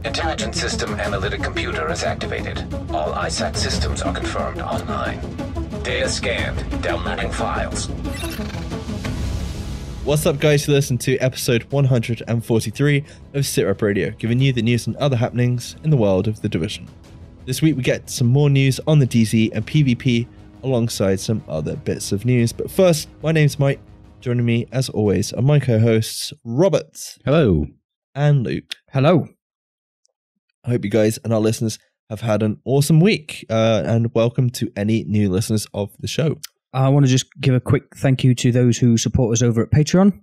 Intelligent System Analytic Computer is activated. All ISAC systems are confirmed online. Data scanned. Downloading files. What's up, guys? You listen to episode 143 of SITREP Radio, giving you the news and other happenings in the world of The Division. This week we get some more news on the DZ and PvP alongside some other bits of news. But first, my name's Mike. Joining me, as always, are my co-hosts, Robert. Hello. And Luke. Hello. I hope you guys and our listeners have had an awesome week, and welcome to any new listeners of the show. I want to just give a quick thank you to those who support us over at Patreon.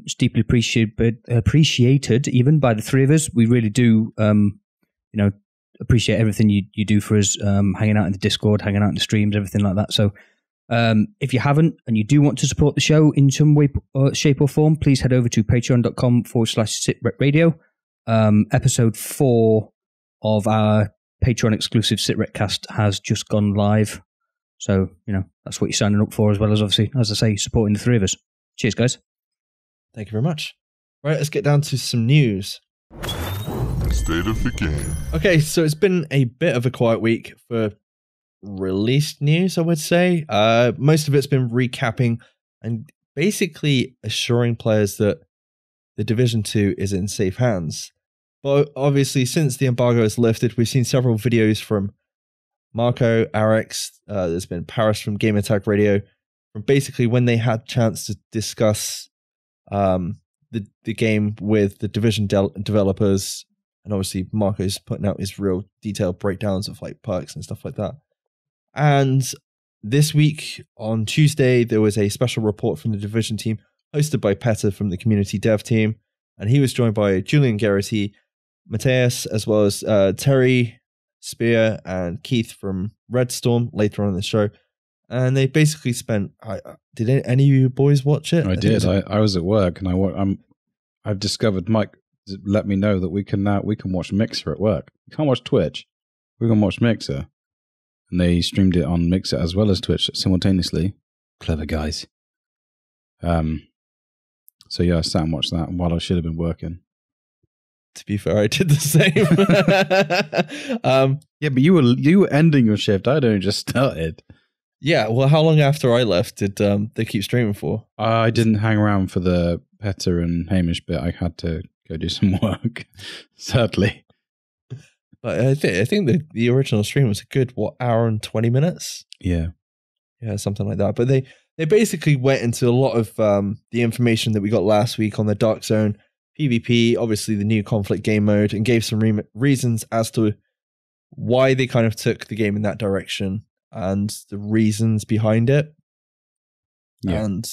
It's deeply appreciated even by the three of us. We really do, appreciate everything you do for us, hanging out in the Discord, hanging out in the streams, everything like that. So if you haven't and you do want to support the show in some way, shape or form, please head over to patreon.com/SITREP Radio. Episode 4 of our Patreon exclusive SITREP cast has just gone live. So, that's what you're signing up for, as well as, obviously, as I say, supporting the three of us. Cheers, guys. Thank you very much. Right, let's get down to some news. State of the game. Okay, so it's been a bit of a quiet week for released news, I would say. Most of it's been recapping and basically assuring players that the Division 2 is in safe hands. But obviously, since the embargo is lifted, we've seen several videos from Marco, Arex, there's been Paris from Game Attack Radio, from basically when they had chance to discuss the game with the Division developers, and obviously Marco's putting out his real detailed breakdowns of like perks and stuff like that. And this week, on Tuesday, there was a special report from the Division team hosted by Petter from the community dev team, and he was joined by Julian Gerighty, Mathias, as well as Terry, Spier and Keith from RedStorm later on in the show. And they basically spent... did any of you boys watch it? I did. I was at work, and I've discovered Mike let me know that we can watch Mixer at work. We can't watch Twitch. We can watch Mixer. And they streamed it on Mixer as well as Twitch simultaneously. Clever guys. So yeah, I sat and watched that while I should have been working. To be fair, I did the same. Yeah, but you were ending your shift. I'd only just started. Yeah, well, how long after I left did they keep streaming for? I didn't hang around for the Petter and Hamish bit. I had to go do some work, sadly. But I think the original stream was a good, hour and 20 minutes? Yeah, something like that. But they basically went into a lot of the information that we got last week on the Dark Zone, PvP, obviously the new conflict game mode, and gave some reasons as to why they kind of took the game in that direction and the reasons behind it. Yeah. And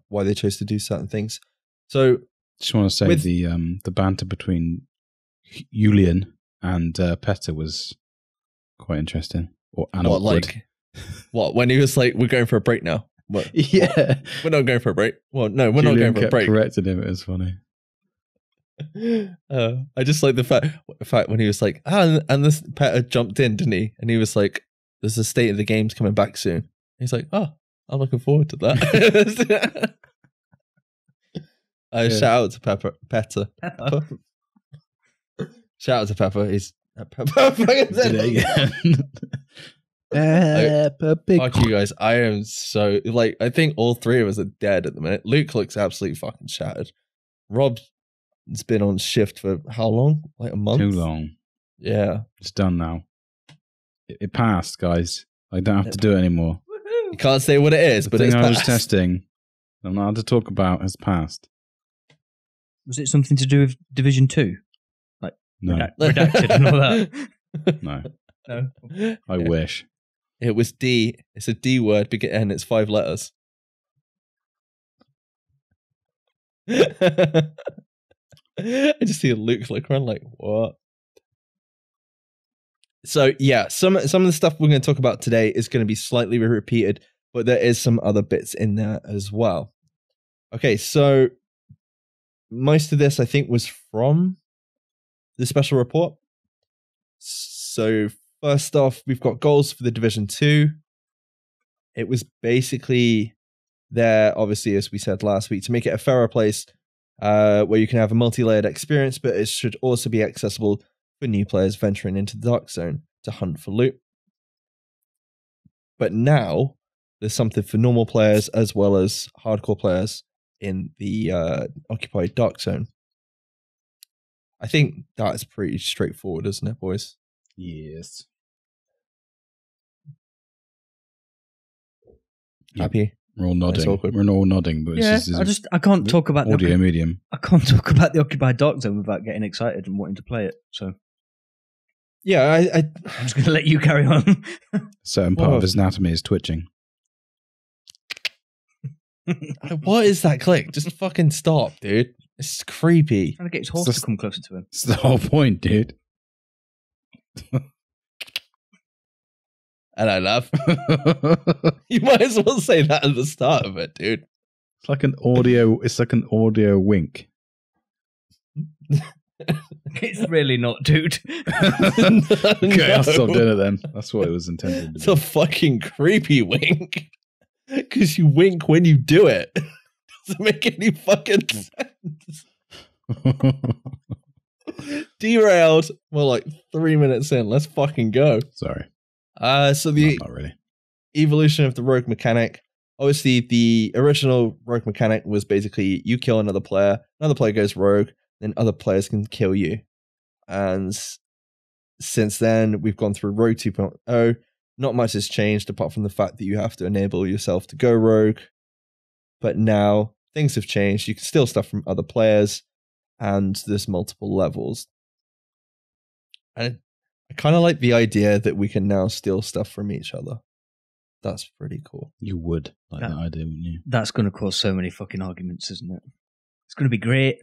why they chose to do certain things. So just want to say the banter between Julian and Petter was quite interesting. When he was like, "We're going for a break now." What? Yeah, we're not going for a break. Well, no, we're not going for a break. Corrected him. It was funny. I just like the fact when he was like, and this Petter jumped in, didn't he? And he was like, "There's a state of the game's coming back soon." He's like, "Oh, I'm looking forward to that." Shout out to Petter. Shout out to Pepper. He's Pepper. Did it again. Fuck you guys. I am so I think all three of us are dead at the minute. Luke looks absolutely fucking shattered. Rob's been on shift for how long? Like a month? Too long. Yeah. It's done now. It passed, guys. I don't have to do it anymore. You can't say what it is, but it's I was passed. testing. I'm not allowed to talk about has passed. Was it something to do with Division 2? No. Redacted and all that? No. I wish. It was D. It's a D word, and it's 5 letters. I just see Luke look around like, what? So yeah, some of the stuff we're going to talk about today is going to be slightly repeated, but there is some other bits in there as well. Okay, so most of this I think was from the special report. So first off, we've got goals for the Division 2. It was basically there, obviously, as we said last week, to make it a fairer place where you can have a multi-layered experience, but it should also be accessible for new players venturing into the Dark Zone to hunt for loot. But now, there's something for normal players as well as hardcore players in the occupied Dark Zone. I think that is pretty straightforward, isn't it, boys? Yes. Happy? We're all nodding. We're all nodding, but yeah, I can't talk about audio medium. I can't talk about the occupied Dark Zone without getting excited and wanting to play it. So, yeah, I'm just going to let you carry on. A certain part of his anatomy is twitching. What is that click? Just fucking stop, dude. It's creepy. Trying to get his horse to come closer to him. It's the whole point, dude. And I laugh. You might as well say that at the start of it, dude. It's like an audio wink. It's really not, dude. Okay, I'll stop doing it then. That's what it was intended to be. It's a fucking creepy wink. Because you wink when you do it. Doesn't make any fucking sense. Derailed. Well, like 3 minutes in. Let's fucking go. Sorry. So the not really. Evolution of the rogue mechanic. Obviously, the original rogue mechanic was basically you kill another player goes rogue, then other players can kill you. And since then, we've gone through Rogue 2.0. Not much has changed apart from the fact that you have to enable yourself to go rogue. But now things have changed. You can steal stuff from other players, and there's multiple levels. And I kind of like the idea that we can now steal stuff from each other. That's pretty cool. You would like that idea, wouldn't you? That's going to cause so many fucking arguments, isn't it? It's going to be great.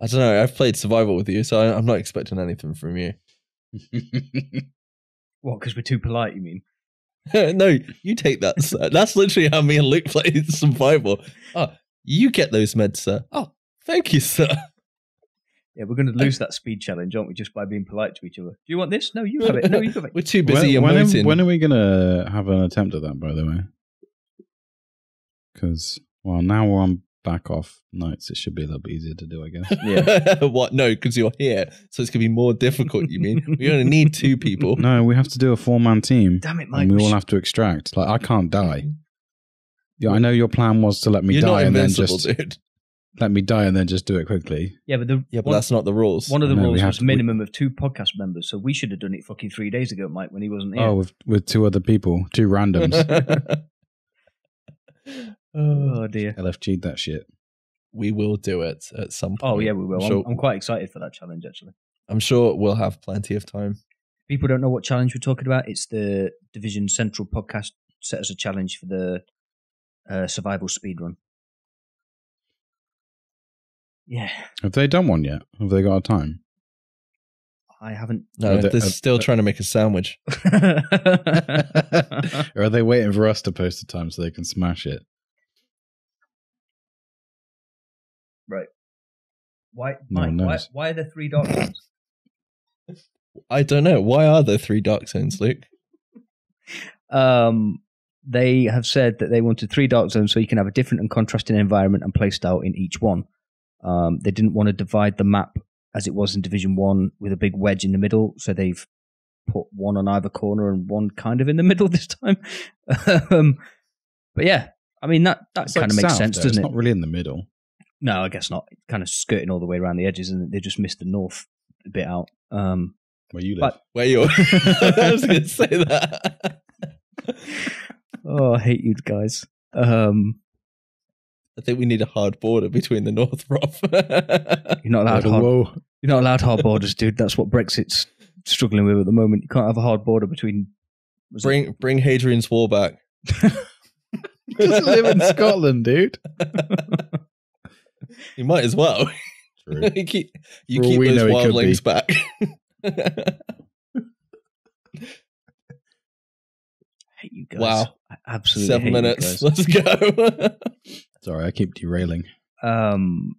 I don't know. I've played Survival with you, so I'm not expecting anything from you. What, because we're too polite, you mean? No, you take that, sir. That's literally how me and Luke play Survival. Oh, you get those meds, sir. Oh, thank you, sir. Yeah, we're going to lose that speed challenge, aren't we, just by being polite to each other? Do you want this? No, you have it. No, you have it. We're too busy emoting. When are we going to have an attempt at that, by the way? Because, well, now we're on back off nights. It should be a little bit easier to do, I guess. Yeah. What? No, because you're here. So it's going to be more difficult, you mean? We only need 2 people. No, we have to do a 4-man team. Damn it, Mike. And we all have to extract. Like, I can't die. Yeah, I know your plan was to let me You're die not and then invincible, just... dude. Let me die and then just do it quickly. Yeah, but that's not the rules. One of the rules was minimum of 2 podcast members, so we should have done it fucking 3 days ago, Mike, when he wasn't here. Oh, with 2 other people, 2 randoms. Oh dear. LFG'd that shit. We will do it at some point. Oh yeah, we will. I'm quite excited for that challenge, actually. I'm sure we'll have plenty of time. People don't know what challenge we're talking about. It's the Division Central podcast set as a challenge for the survival speedrun. Yeah. Have they done one yet? Have they got a time? I haven't. No, they're still trying to make a sandwich. Or are they waiting for us to post a time so they can smash it? Right. Why? No one Mike, knows. why are there 3 dark zones? I don't know. Why are there 3 dark zones, Luke? They have said that they wanted 3 dark zones so you can have a different and contrasting environment and playstyle in each one. They didn't want to divide the map as it was in Division 1 with a big wedge in the middle, so they've put one on either corner and one kind of in the middle this time. But yeah, I mean, that kind of makes sense, doesn't it? It's not really in the middle. No, I guess not. It's kind of skirting all the way around the edges, and they just missed the north bit out. Where you live. Where you're... I was going to say that. Oh, I hate you guys. I think we need a hard border between the North, Rob. You're not allowed You're not allowed hard borders, dude. That's what Brexit's struggling with at the moment. You can't have a hard border between. Bring Hadrian's Wall back. Just live in Scotland, dude. You might as well. True. you keep those wildlings back. I hate you guys. Wow. I absolutely 7 hate minutes. you guys. Let's go. Sorry, I keep derailing. During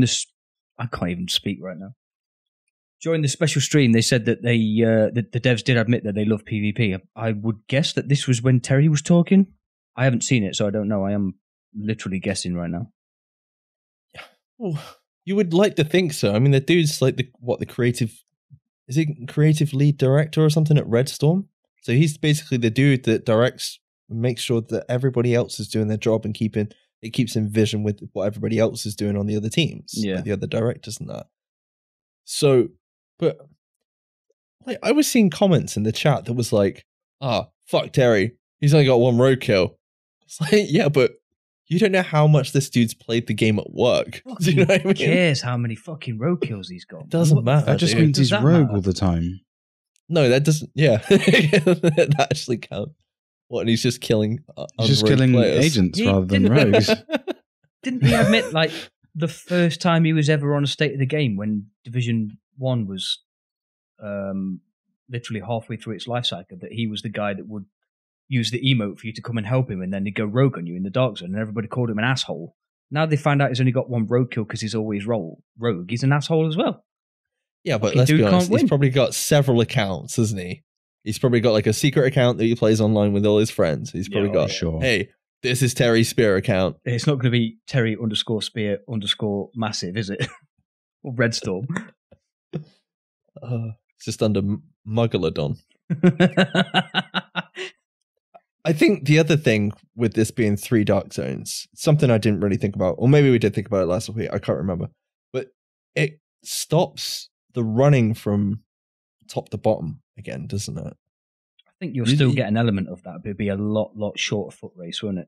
this, I can't even speak right now. During the special stream, they said that the devs did admit that they love PvP. I would guess that this was when Terry was talking. I haven't seen it, so I don't know. I am literally guessing right now. Well, you would like to think so. I mean, the dude's like the creative... Is he creative lead director or something at RedStorm? So he's basically the dude that directs and makes sure that everybody else is doing their job and keeps in vision with what everybody else is doing on the other teams. Yeah. Like the other directors and that. So, but like I was seeing comments in the chat that was like, fuck Terry. He's only got one roadkill. It's like, yeah, but you don't know how much this dude's played the game at work. Do you know what I Who mean? cares how many fucking roadkills he's got? It doesn't matter. That just dude. means he's Does that rogue matter? all the time. No, that doesn't. Yeah, that actually counts. What? And he's just killing. He's just unrogue killing players. agents He rather than didn't- rogues. Didn't he admit, like, the first time he was ever on a state of the game when Division 1 was literally halfway through its life cycle, that he was the guy that would use the emote for you to come and help him, and then he'd go rogue on you in the dark zone, and everybody called him an asshole. Now they find out he's only got one roadkill because he's always rogue. He's an asshole as well. Yeah, but Fucking let's dude be honest. can't win. He's probably got several accounts, hasn't he? He's probably got like a secret account that he plays online with all his friends. He's probably got, sure. hey, this is Terry's Spear account. It's not going to be Terry_Spear_massive, is it? Or RedStorm. It's just under Muggledon. I think the other thing with this being 3 dark zones, something I didn't really think about, or maybe we did think about it last week, I can't remember, but it stops the running from top to bottom again, doesn't it? I think you'll still get an element of that, but it'd be a lot shorter foot race, won't it?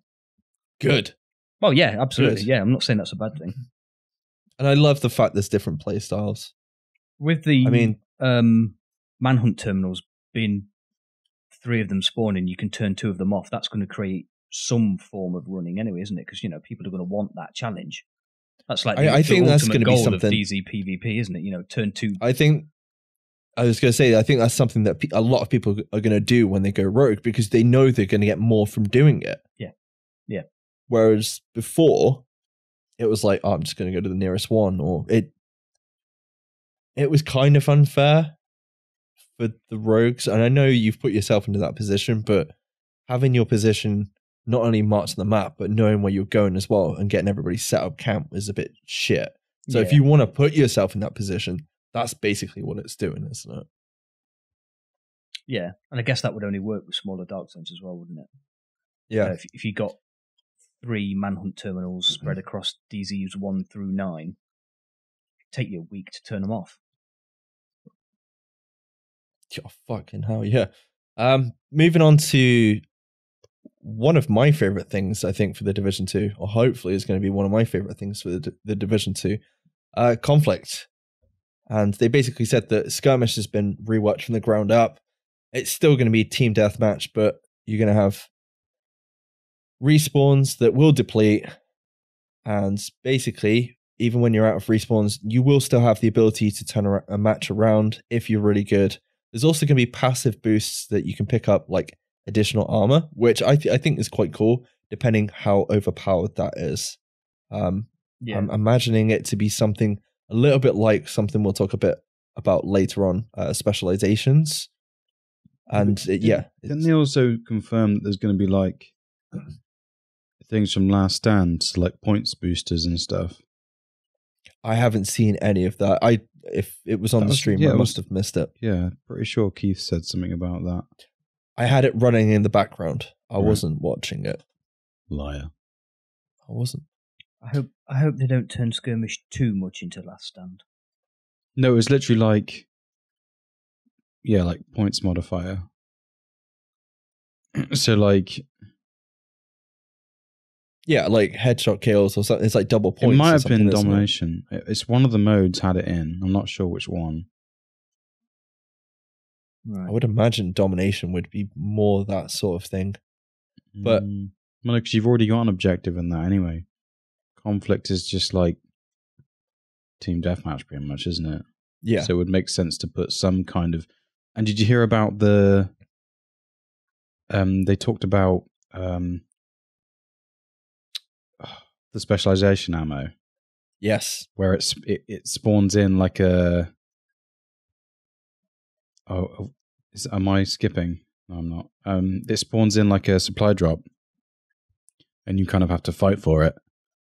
Good. Well, yeah, absolutely. Good. Yeah, I'm not saying that's a bad thing. And I love the fact there's different play styles. With the I mean, manhunt terminals being 3 of them spawning, you can turn 2 of them off. That's going to create some form of running anyway, isn't it? Because, you know, people are going to want that challenge. That's like I think that's ultimate going to be goal something. of DZ PvP, isn't it? You know, turn 2. I was going to say, I think that's something that a lot of people are going to do when they go rogue because they know they're going to get more from doing it. Yeah. Yeah. Whereas before, it was like, I'm just going to go to the nearest one, or it was kind of unfair for the rogues. And I know you've put yourself into that position, but having your position not only marked on the map, but knowing where you're going as well and getting everybody set up camp is a bit shit. So if you want to put yourself in that position, that's basically what it's doing, isn't it? Yeah. And I guess that would only work with smaller dark zones as well, wouldn't it? Yeah. If you got 3 manhunt terminals spread across DZs 1 through 9, it'd take you a week to turn them off. Oh, fucking hell, yeah. Moving on to one of my favorite things, I think, for the Division 2, or hopefully is going to be one of my favorite things for the Division 2, conflict. And they basically said that skirmish has been reworked from the ground up. It's still going to be team deathmatch, but you're going to have respawns that will deplete. And basically, even when you're out of respawns, you will still have the ability to turn a match around if you're really good. There's also going to be passive boosts that you can pick up, like additional armor, which I think is quite cool, depending how overpowered that is. I'm imagining it to be something a little bit like something we'll talk a bit about later on, specializations. And Didn't they also confirm that there's going to be like things from Last Stand, like points boosters and stuff? I haven't seen any of that. If it was on the stream, I must have missed it. Yeah, pretty sure Keith said something about that. I had it running in the background. I wasn't watching it. Liar. I wasn't. I hope they don't turn skirmish too much into Last Stand. No, it was literally like, like points modifier. So like, like headshot kills or something. It's like double points. It might have been isn't it? domination. It's one of the modes had it in. I'm not sure which one. Right. I would imagine domination would be more that sort of thing. But well, because you've already got an objective in that anyway. Conflict is just like team deathmatch, pretty much, isn't it? Yeah. So it would make sense to put some kind of. And did you hear about the? They talked about the specialization ammo. Yes. Where it spawns in like a Am I skipping? No, I'm not. It spawns in like a supply drop, and you kind of have to fight for it.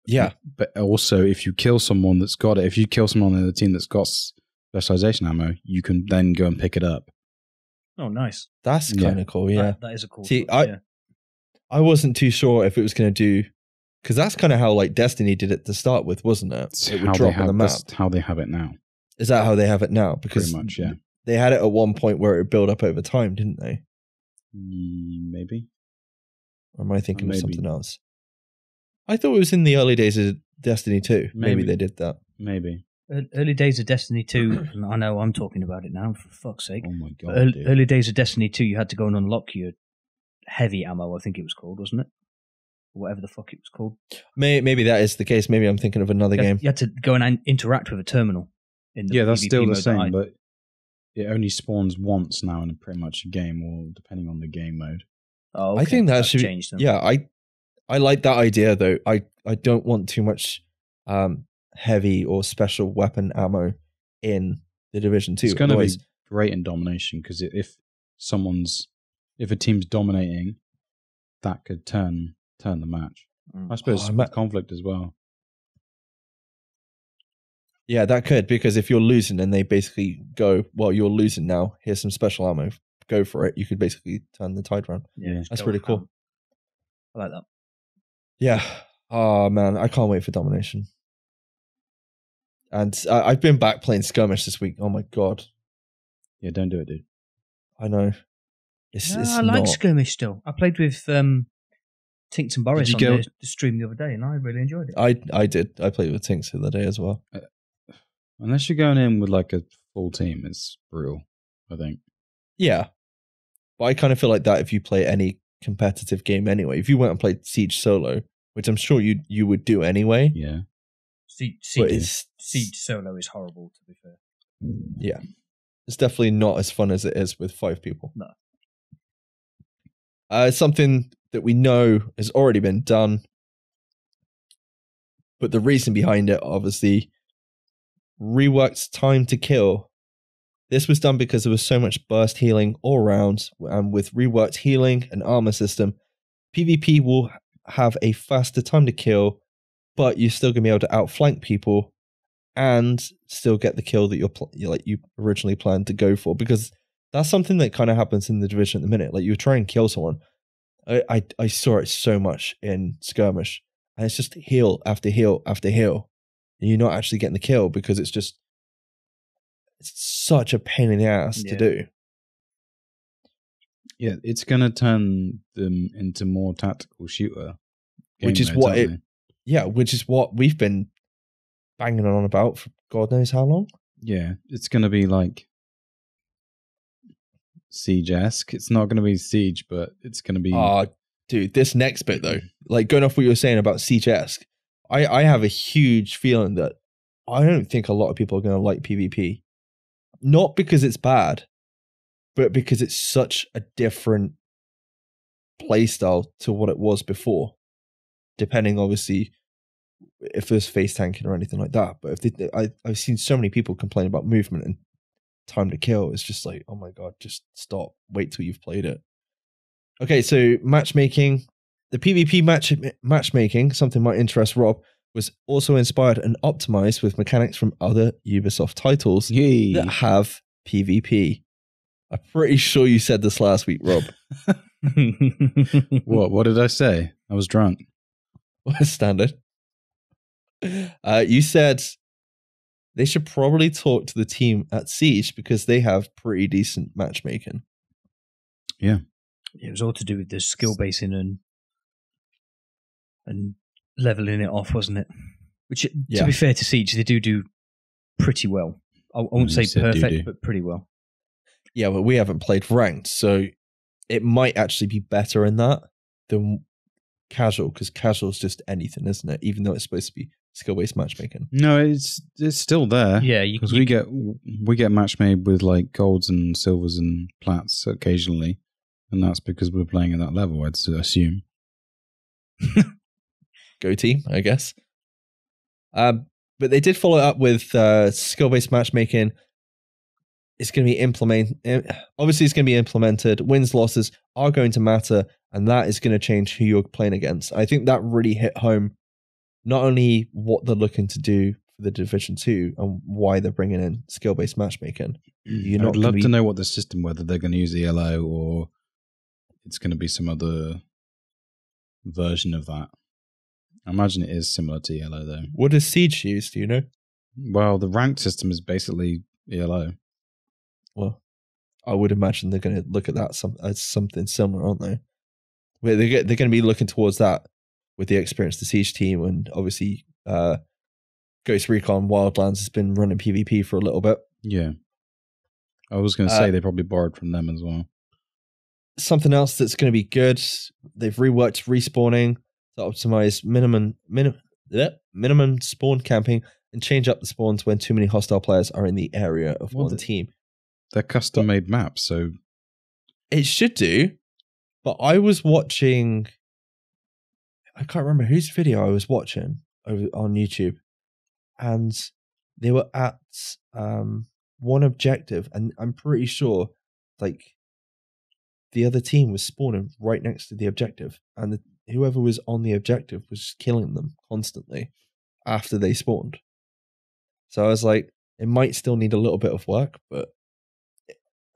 Yeah. But also, if you kill someone that's got it, if you kill someone in the team that's got specialization ammo, you can then go and pick it up. Oh, nice. That's kind of cool, yeah. That is a cool See, touch, I wasn't too sure if it was going to do... Because that's kind of how like Destiny did it to start with, wasn't it? It would drop on the map. That's how they have it now. Is that how they have it now? Because pretty much, yeah. They had it at one point where it would build up over time, didn't they? Maybe. Or am I thinking of something else? I thought it was in the early days of Destiny 2. Maybe they did that. Maybe. Early days of Destiny 2, and I know I'm talking about it now, for fuck's sake. Oh my God. Early days of Destiny 2, you had to go and unlock your heavy ammo, I think it was called, wasn't it? Or whatever the fuck it was called. Maybe that is the case. Maybe I'm thinking of another game. You had to go and interact with a terminal. That's PvP still the same, but it only spawns once now in pretty much a game, or depending on the game mode. Oh, okay. I think that should change them. Yeah, I like that idea though. I don't want too much heavy or special weapon ammo in the Division 2. It's going to be great in domination, because if a team's dominating, that could turn the match. I suppose conflict as well. Yeah, that could, because if you're losing and they basically go, well, you're losing now, here's some special ammo, go for it. You could basically turn the tide around. Yeah, that's really cool. I like that. Yeah. Oh man, I can't wait for domination. And I've been back playing skirmish this week. Oh my God. Yeah, don't do it, dude. I know. I like skirmish still. I played with Tinks and Boris on the stream the other day, and I really enjoyed it. I did. I played with Tinks the other day as well. Unless you're going in with like a full team, it's brutal, I think. Yeah. But I kind of feel like that if you play any competitive game anyway. If you went and played Siege solo, which I'm sure you would do anyway. Yeah. Siege solo is horrible, to be fair. Yeah. It's definitely not as fun as it is with 5 people. No. Something that we know has already been done. But the reason behind it, obviously, reworked time to kill. This was done because there was so much burst healing all around, and with reworked healing and armor system, PvP will have a faster time to kill, but you're still going to be able to outflank people and still get the kill that you originally planned to go for, because that's something that kind of happens in the Division at the minute. Like, you try and kill someone. I saw it so much in skirmish, and it's just heal after heal after heal. And you're not actually getting the kill because it's such a pain in the ass to do. Yeah, it's going to turn them into more tactical shooter. Which is what we've been banging on about for God knows how long. Yeah, it's going to be like Siege-esque. It's not going to be Siege, but it's going to be... Dude, this next bit though, like going off what you were saying about Siege-esque, I have a huge feeling that I don't think a lot of people are going to like PvP. Not because it's bad, but because it's such a different playstyle to what it was before. Depending, obviously, if there's face tanking or anything like that. But I've seen so many people complain about movement and time to kill. It's just like, oh my God, just stop. Wait till you've played it. Okay, so matchmaking. The PvP matchmaking, something might interest Rob, was also inspired and optimized with mechanics from other Ubisoft titles that have PvP. I'm pretty sure you said this last week, Rob. What did I say? I was drunk. Standard. You said they should probably talk to the team at Siege because they have pretty decent matchmaking. Yeah. It was all to do with the skill basing and leveling it off, wasn't it? Which, to be fair to Siege, they do pretty well. I won't say perfect, but pretty well. Yeah, but we haven't played ranked, so it might actually be better in that than casual, because casual is just anything, isn't it? Even though it's supposed to be skill-based matchmaking. No, it's still there. Yeah, because we get match made with like golds and silvers and plats occasionally, and that's because we're playing at that level, I'd assume. Go team, I guess. But they did follow up with skill-based matchmaking it's going to be obviously it's going to be implemented. Wins, losses are going to matter, and that is going to change who you're playing against. I think that really hit home not only what they're looking to do for the Division 2 and why they're bringing in skill-based matchmatching. I'd love to know what the system, whether they're going to use ELO or it's going to be some other version of that. I imagine it is similar to ELO, though. What does Siege use, do you know? Well, the ranked system is basically ELO. Well, I would imagine they're going to look at that as something similar, aren't they? Where they're going to be looking towards that with the experience the Siege team, and obviously Ghost Recon Wildlands has been running PvP for a little bit. Yeah. I was going to say they probably borrowed from them as well. Something else that's going to be good, they've reworked respawning to optimize minimum spawn camping and change up the spawns when too many hostile players are in the area of one team. They're custom-made maps, so... It should do, but I was watching... I can't remember whose video I was watching on YouTube, and they were at one objective, and I'm pretty sure like the other team was spawning right next to the objective, and whoever was on the objective was killing them constantly after they spawned. So I was like, it might still need a little bit of work, but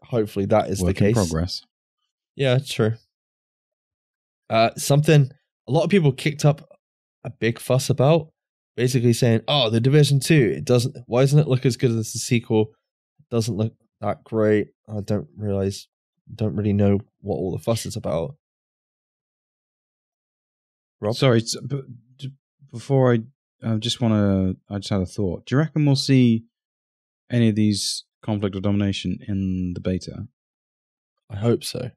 hopefully that is the case. Work in progress. Yeah, true. Something a lot of people kicked up a big fuss about, basically saying, "Oh, the Division 2, why doesn't it look as good as the sequel? It doesn't look that great." I don't really know what all the fuss is about. Rob? Sorry, but before I just had a thought. Do you reckon we'll see any of these conflict or domination in the beta? I hope so.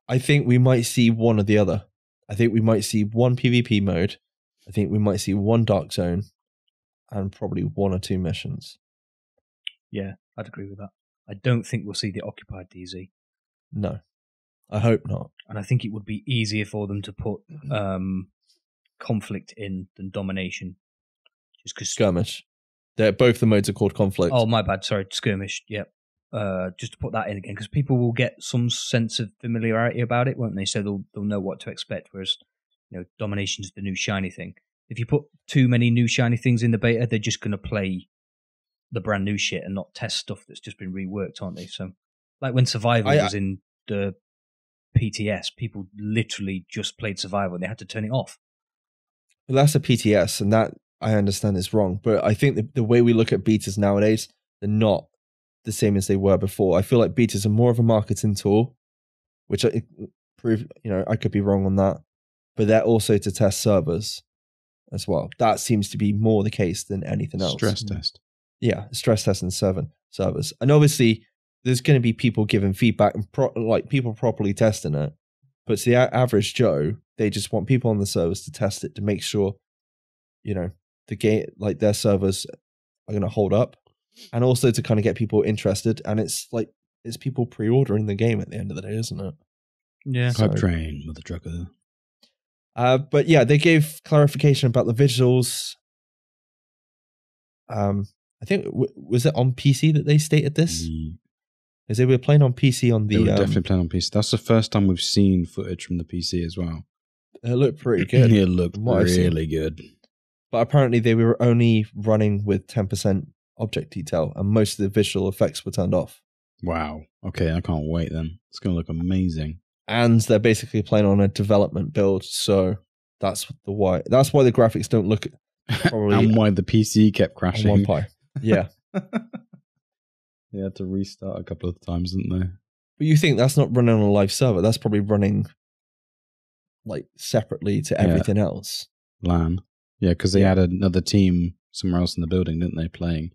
I think we might see one or the other. I think we might see one PvP mode. I think we might see one Dark Zone and probably one or two missions. Yeah, I'd agree with that. I don't think we'll see the occupied DZ. No, I hope not. And I think it would be easier for them to put conflict in than domination. Just because skirmish. Both the modes are called conflict. Oh, my bad. Sorry, skirmish. Yep. Just to put that in again, because people will get some sense of familiarity about it, won't they? So they'll know what to expect. Whereas, domination is the new shiny thing. If you put too many new shiny things in the beta, they're just going to play the brand new shit and not test stuff that's just been reworked, aren't they? So, like when Survival was in the PTS, people literally just played Survival and they had to turn it off. Well, that's a PTS, and that I understand is wrong. But I think the way we look at betas nowadays, they're not the same as they were before. I feel like betas are more of a marketing tool, which I could be wrong on that, but they're also to test servers as well. That seems to be more the case than anything else. Stress test. Yeah, stress testing servers. And obviously, there's going to be people giving feedback and people properly testing it. But to the average Joe, they just want people on the servers to test it to make sure, the game, like their servers are going to hold up. And also to kind of get people interested. And it's people pre-ordering the game at the end of the day, isn't it? Yeah. Hype train, mother trucker. But yeah, they gave clarification about the visuals. I think, was it on PC that they stated this? Because they were playing on PC on the... They were definitely playing on PC. That's the first time we've seen footage from the PC as well. It looked pretty good. It looked really good. But apparently they were only running with 10% object detail, and most of the visual effects were turned off. Wow. Okay, I can't wait then. It's going to look amazing. And they're basically playing on a development build, so that's why the graphics don't look probably... and why the PC kept crashing. On 1 Pi. Yeah. They had to restart a couple of times, didn't they? But you think that's not running on a live server? That's probably running separately to everything else. LAN. Yeah, because they had another team somewhere else in the building, didn't they, playing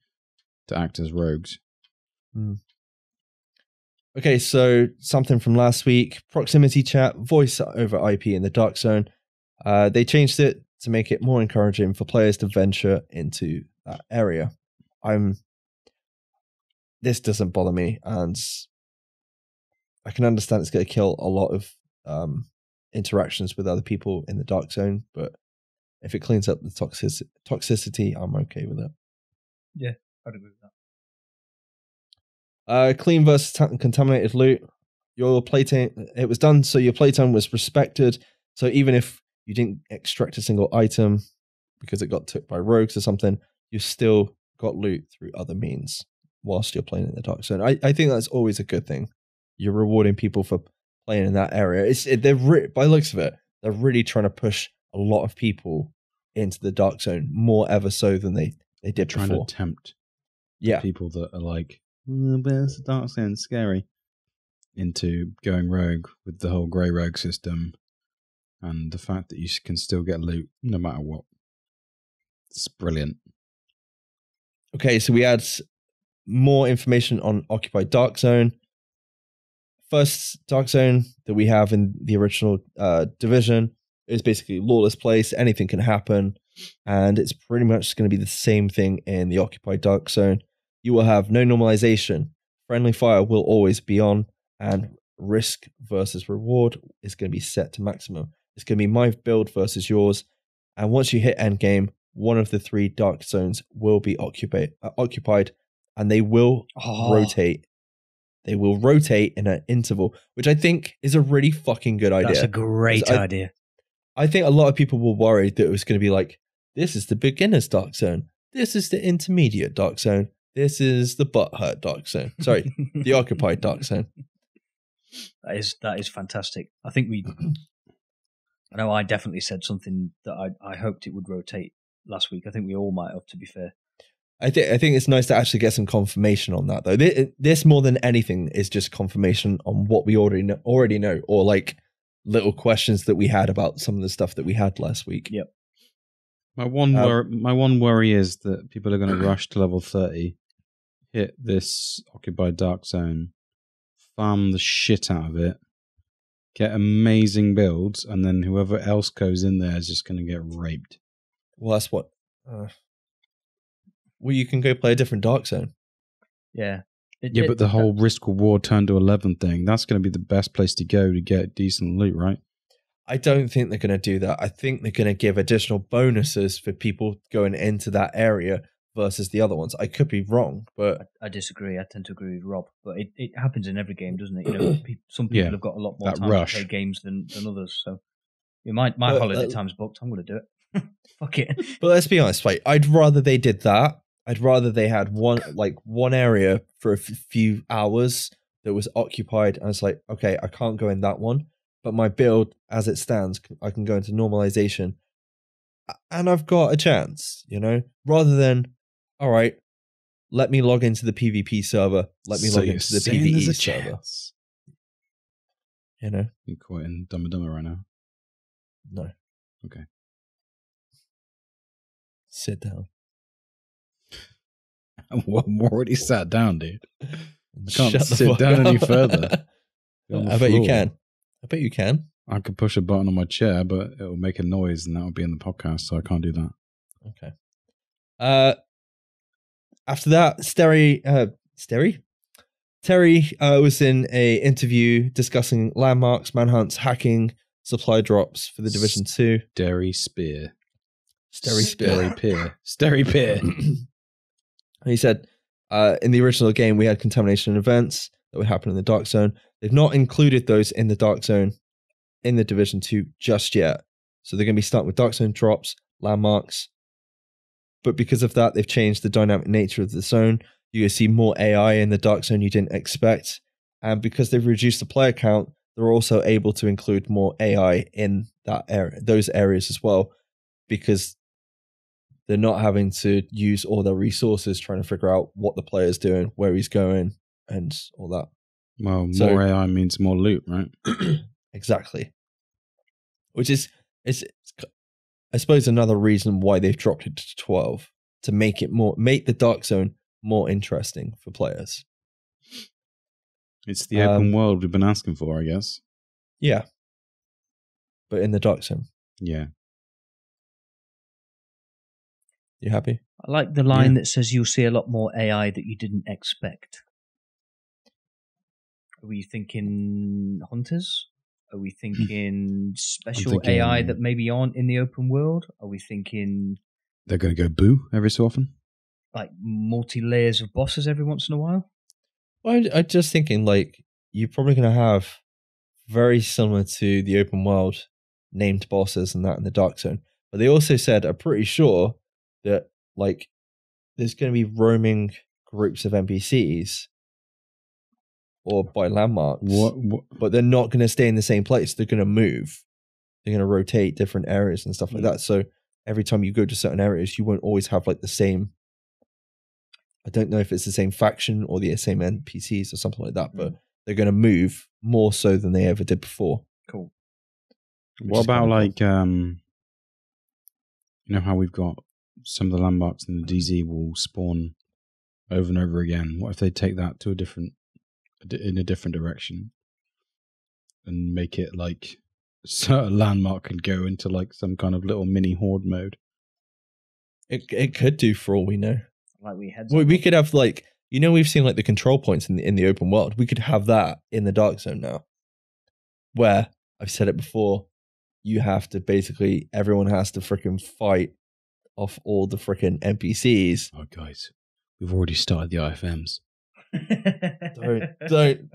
to act as rogues. Okay, so something from last week, proximity chat, voice over IP in the Dark Zone. They changed it to make it more encouraging for players to venture into that area. This doesn't bother me, and I can understand it's going to kill a lot of interactions with other people in the Dark Zone, but if it cleans up the toxicity, I'm okay with it. Yeah, I'd agree with that. Clean versus contaminated loot. Your playtime, it was done so your playtime was respected. So even if you didn't extract a single item because it got took by rogues or something, you still got loot through other means whilst you're playing in the Dark Zone. I think that's always a good thing. You're rewarding people for playing in that area. By the looks of it, they're really trying to push a lot of people into the Dark Zone, more ever so than they did trying before. to tempt people that are like, but it's the Dark Zone, it's scary, into going rogue with the whole grey rogue system and the fact that you can still get loot no matter what. It's brilliant. Okay, so we had more information on Occupied Dark Zone. First Dark Zone that we have in the original Division is basically lawless place. Anything can happen, and it's pretty much going to be the same thing in the Occupied Dark Zone. You will have no normalization. Friendly fire will always be on, and risk versus reward is going to be set to maximum. It's going to be my build versus yours, and once you hit endgame, one of the 3 Dark Zones will be occupied, and they will rotate. They will rotate in an interval, which I think is a really fucking good idea. That's a great idea. I think a lot of people were worried that it was going to be like, this is the beginner's Dark Zone. This is the intermediate Dark Zone. This is the butthurt Dark Zone. Sorry, the Occupied Dark Zone. That is fantastic. I think I know I definitely said something that I hoped it would rotate last week. I think we all might have, to be fair. I think it's nice to actually get some confirmation on that, though. This more than anything is just confirmation on what we already know, or like little questions that we had about some of the stuff that we had last week. Yep. My one worry is that people are going to rush to level 30, hit this Occupied Dark Zone, farm the shit out of it, get amazing builds, and then whoever else goes in there is just going to get raped. Well, that's what... well, you can go play a different Dark Zone. Yeah. But the whole risk reward turn to 11 thing, that's going to be the best place to go to get decent loot, right? I don't think they're going to do that. I think they're going to give additional bonuses for people going into that area versus the other ones. I could be wrong, but... I disagree. I tend to agree with Rob. But it happens in every game, doesn't it? You know, some people have got a lot more time to play games than others. So my holiday time's booked. I'm going to do it. Fuck it. But let's be honest, right? I'd rather they did that. I'd rather they had one area for a few hours that was occupied, and it's like, okay, I can't go in that one, but my build as it stands, I can go into normalization, and I've got a chance, you know, rather than, all right, let me log into the PvP server, let me log into the PvE server. You know, you're quoting Dumb and Dumber right now. No. Okay. Sit down. I'm already sat down, dude. I can't sit down any further. I bet you can. I bet you can. I could push a button on my chair, but it will make a noise and that will be in the podcast, so I can't do that. Okay. After that, Terry was in a interview discussing landmarks, manhunts, hacking, supply drops for the Division 2. Derry Spear. Sterry Pier. And he said, in the original game, we had contamination events that would happen in the Dark Zone. They've not included those in the Dark Zone in the Division 2 just yet. So they're going to be starting with Dark Zone drops, landmarks. But because of that, they've changed the dynamic nature of the zone. You're going to see more AI in the Dark Zone you didn't expect. And because they've reduced the player count, they're also able to include more AI in that area, those areas as well, because they're not having to use all their resources trying to figure out what the player's doing, where he's going, and all that. Well, more AI means more loot, right? Exactly. Which is, I suppose, another reason why they've dropped it to 12, to make the Dark Zone more interesting for players. It's the open world we've been asking for, I guess. Yeah. But in the Dark Zone. Yeah. You happy? I like the line that says you'll see a lot more AI that you didn't expect. Are we thinking hunters? Are we thinking special AI that maybe aren't in the open world? Are we thinking... They're going to go boo every so often? like multi-layers of bosses every once in a while. Well, I'm just thinking, like, you're probably going to have very similar to the open world named bosses and that in the Dark Zone. But they also said, I'm pretty sure that, like, there's going to be roaming groups of NPCs or by landmarks. What? But they're not going to stay in the same place. They're going to move. They're going to rotate different areas and stuff like that. So every time you go to certain areas, you won't always have like the same. I don't know if it's the same faction or the same NPCs or something like that, but they're going to move more so than they ever did before. Cool. What about like, you know how we've got some of the landmarks in the DZ will spawn over and over again? What if they take that to in a different direction and make it like a certain landmark can go into like some kind of little mini horde mode? It could do for all we know. Like we could have like, you know, we've seen like the control points in the open world. We could have that in the Dark Zone now, where I've said it before. You have to basically, everyone has to freaking fight off all the freaking NPCs. Oh, guys, we've already started the IFMs. Don't.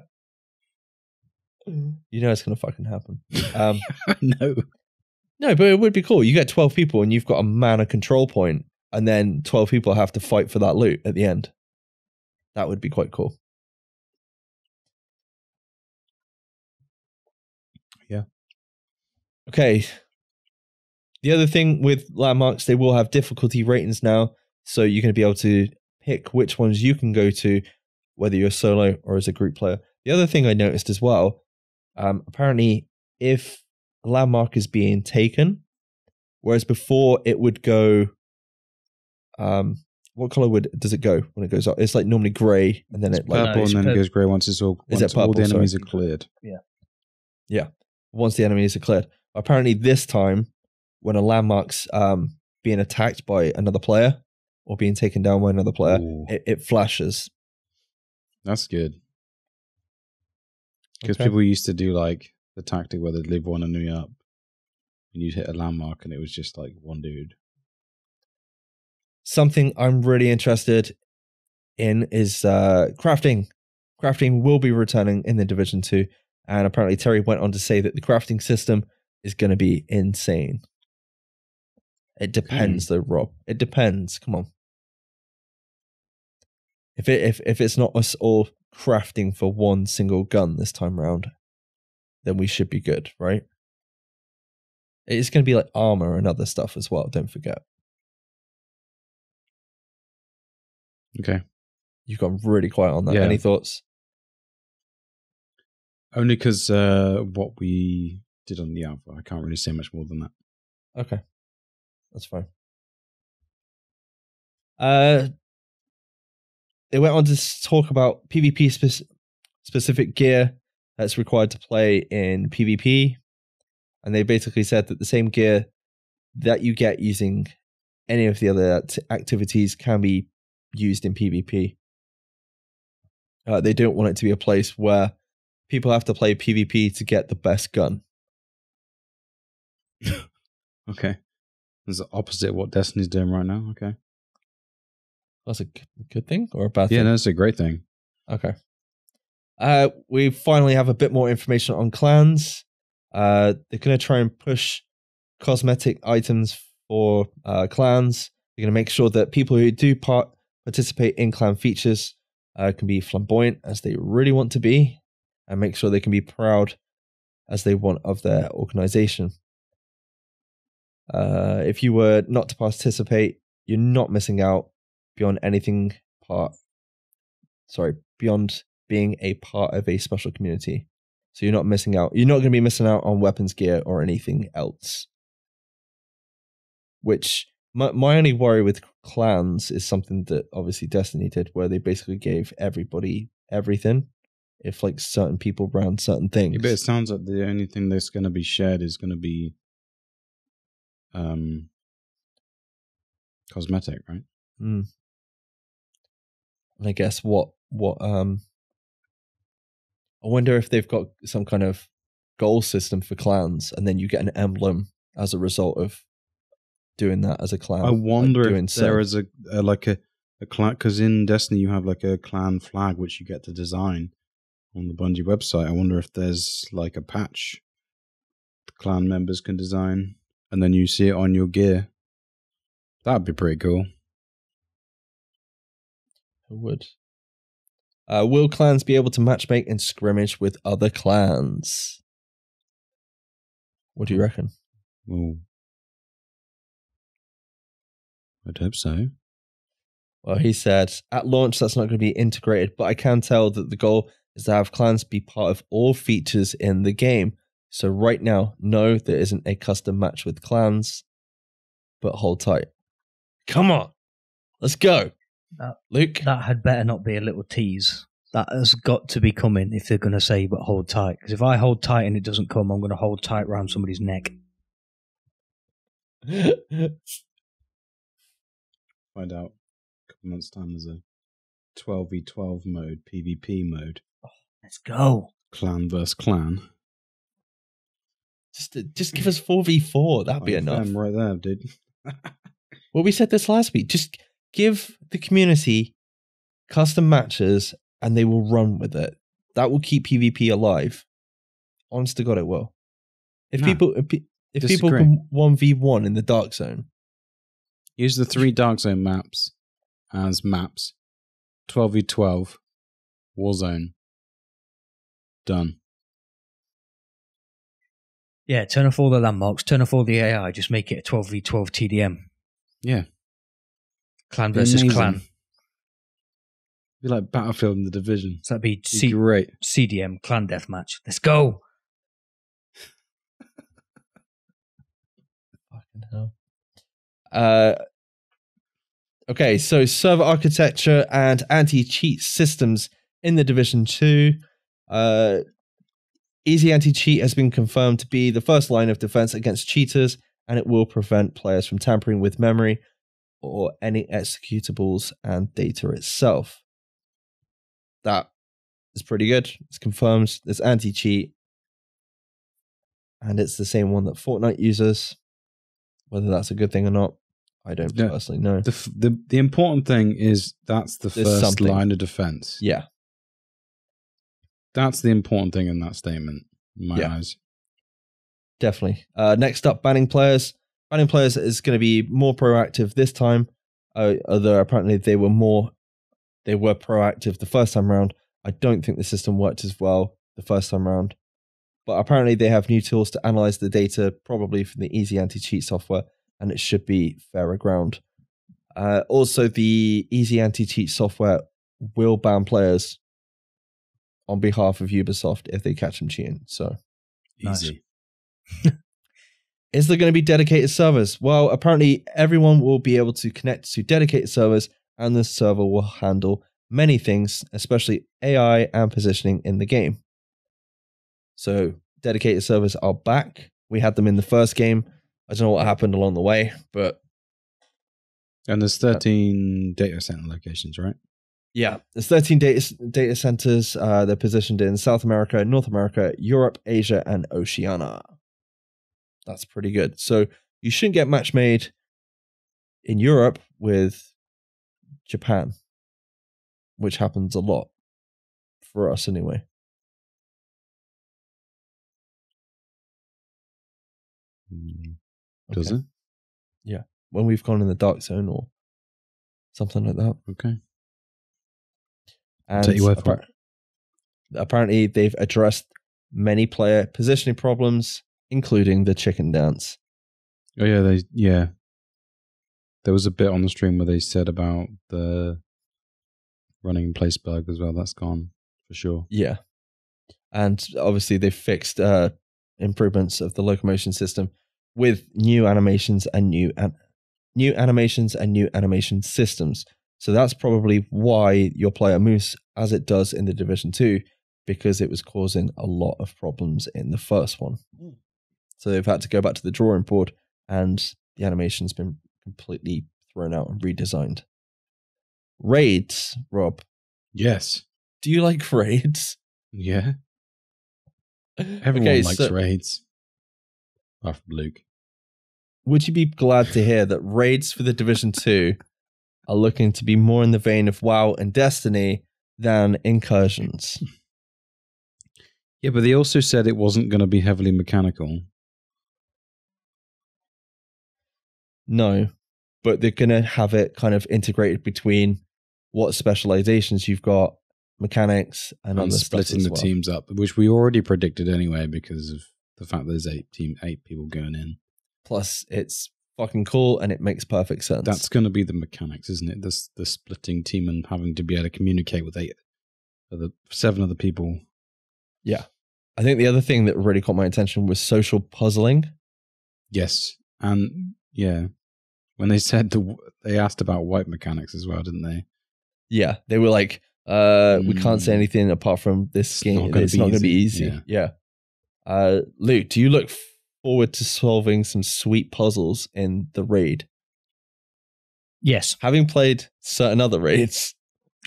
You know it's gonna fucking happen. No, but it would be cool. You get 12 people and you've got a mana control point, and then 12 people have to fight for that loot at the end. That would be quite cool. Yeah. Okay. The other thing with landmarks, they will have difficulty ratings now, so you're going to be able to pick which ones you can go to, whether you're solo or as a group player. The other thing I noticed as well, apparently if a landmark is being taken, whereas before it would go, what color does it go when it goes up? It's like normally grey, and then it's purple, and then it goes grey once all the enemies are cleared. Yeah. Once the enemies are cleared. Apparently this time, when a landmark's being attacked by another player or being taken down by another player, it flashes. That's good. Because people used to do like the tactic where they'd leave one enemy up and you'd hit a landmark and it was just like one dude. Something I'm really interested in is crafting. Crafting will be returning in the Division 2. And apparently Terry went on to say that the crafting system is going to be insane. It depends though, Rob. It depends. Come on. If it's not us all crafting for one single gun this time round, then we should be good, right? It's going to be like armor and other stuff as well, don't forget. Okay. You've gone really quiet on that. Yeah. Any thoughts? Only because what we did on the alpha. I can't really say much more than that. Okay. That's fine. They went on to talk about PvP specific gear that's required to play in PvP. And they basically said that the same gear that you get using any of the other activities can be used in PvP. They don't want it to be a place where people have to play PvP to get the best gun. Okay. It's the opposite of what Destiny's doing right now. Okay. That's a good thing or a bad thing? Yeah, that's a great thing. Okay. We finally have a bit more information on clans. They're going to try and push cosmetic items for clans. They're going to make sure that people who do participate in clan features can be flamboyant as they really want to be, and make sure they can be proud as they want of their organization. If you were not to participate, you're not missing out beyond beyond being a part of a special community. So you're not missing out. You're not going to be missing out on weapons gear or anything else. Which, my only worry with clans is something that obviously Destiny did, where they basically gave everybody everything. If like certain people ran certain things. Yeah, but it sounds like the only thing that's going to be shared is going to be cosmetic, right? And I guess what I wonder if they've got some kind of goal system for clans, and then you get an emblem as a result of doing that as a clan. I wonder if there is a a clan, because in Destiny you have like a clan flag which you get to design on the Bungie website. I wonder if there's like a patch the clan members can design, and then you see it on your gear. That'd be pretty cool. It would. Will clans be able to matchmake and scrimmage with other clans? What do you reckon? Well, I'd hope so. Well, he said, at launch that's not going to be integrated, but I can tell that the goal is to have clans be part of all features in the game. So right now, no, there isn't a custom match with clans, but hold tight. Come on, let's go. Luke? That had better not be a little tease. That has got to be coming if they're going to say, but hold tight. Because if I hold tight and it doesn't come, I'm going to hold tight around somebody's neck. Find out a couple months' time there's a 12v12 mode, PvP mode. Oh, let's go. Clan versus clan. Just give us 4v4. That'd be enough. Right there, dude. Well, we said this last week. Just give the community custom matches and they will run with it. That will keep PvP alive. Honest to God, it will. If people can 1v1 in the Dark Zone. Use the 3 Dark Zone maps as maps. 12v12. Warzone. Done. Yeah, turn off all the landmarks, turn off all the AI, just make it a 12v12 TDM. Yeah. Clan versus clan. Be like Battlefield in the Division. So that'd be great. CDM, clan deathmatch. Let's go. Fucking hell. Okay, so server architecture and anti-cheat systems in the Division 2. Easy anti-cheat has been confirmed to be the first line of defense against cheaters, and it will prevent players from tampering with memory or any executables and data itself. That is pretty good. It's confirmed. There's anti-cheat, and it's the same one that Fortnite uses. Whether that's a good thing or not, I don't personally know. The important thing is that's the first line of defense. Yeah. That's the important thing in that statement, in my eyes. Definitely. Next up, banning players. Banning players is going to be more proactive this time, although apparently they were proactive the first time around. I don't think the system worked as well the first time around. But apparently they have new tools to analyze the data, probably from the Easy Anti-Cheat software, and it should be fairer ground. Also, the Easy Anti-Cheat software will ban players on behalf of Ubisoft if they catch them cheating. So easy. Nice. Is there going to be dedicated servers? Well, apparently everyone will be able to connect to dedicated servers, and the server will handle many things, especially AI and positioning in the game. So dedicated servers are back. We had them in the first game. I don't know what happened along the way, but... And there's 13 data center locations, right? Yeah, there's 13 data centers. They're positioned in South America, North America, Europe, Asia, and Oceania. That's pretty good. So you shouldn't get match made in Europe with Japan, which happens a lot for us anyway. Does it? Yeah, when we've gone in the Dark Zone or something like that. Okay. And take your word for it. Apparently they've addressed many player positioning problems, including the chicken dance. Oh yeah, there was a bit on the stream where they said about the running in place bug as well. That's gone for sure. Yeah. And obviously they fixed improvements of the locomotion system with new animations and new animation systems. So that's probably why your player moves as it does in the Division 2, because it was causing a lot of problems in the first one. So they've had to go back to the drawing board, and the animation's been completely thrown out and redesigned. Raids, Rob. Yes. Do you like raids? Yeah. Everyone likes raids. Apart from Luke. Would you be glad to hear that raids for the Division 2 are looking to be more in the vein of WoW and Destiny than Incursions. Yeah, but they also said it wasn't going to be heavily mechanical. No, but they're going to have it kind of integrated between what specializations you've got, mechanics, and other splitting stuff the teams up, which we already predicted anyway because of the fact there's 8 people going in. Plus, it's fucking cool and it makes perfect sense. That's going to be the mechanics, isn't it? The splitting team and having to be able to communicate with 7 other people. Yeah. I think the other thing that really caught my attention was social puzzling. Yes. And yeah, when they said they asked about wipe mechanics as well, didn't they? Yeah. They were like, we can't say anything apart from this game. It's not going to be easy. Yeah. Luke, do you look forward to solving some sweet puzzles in the raid? Yes. Having played certain other raids.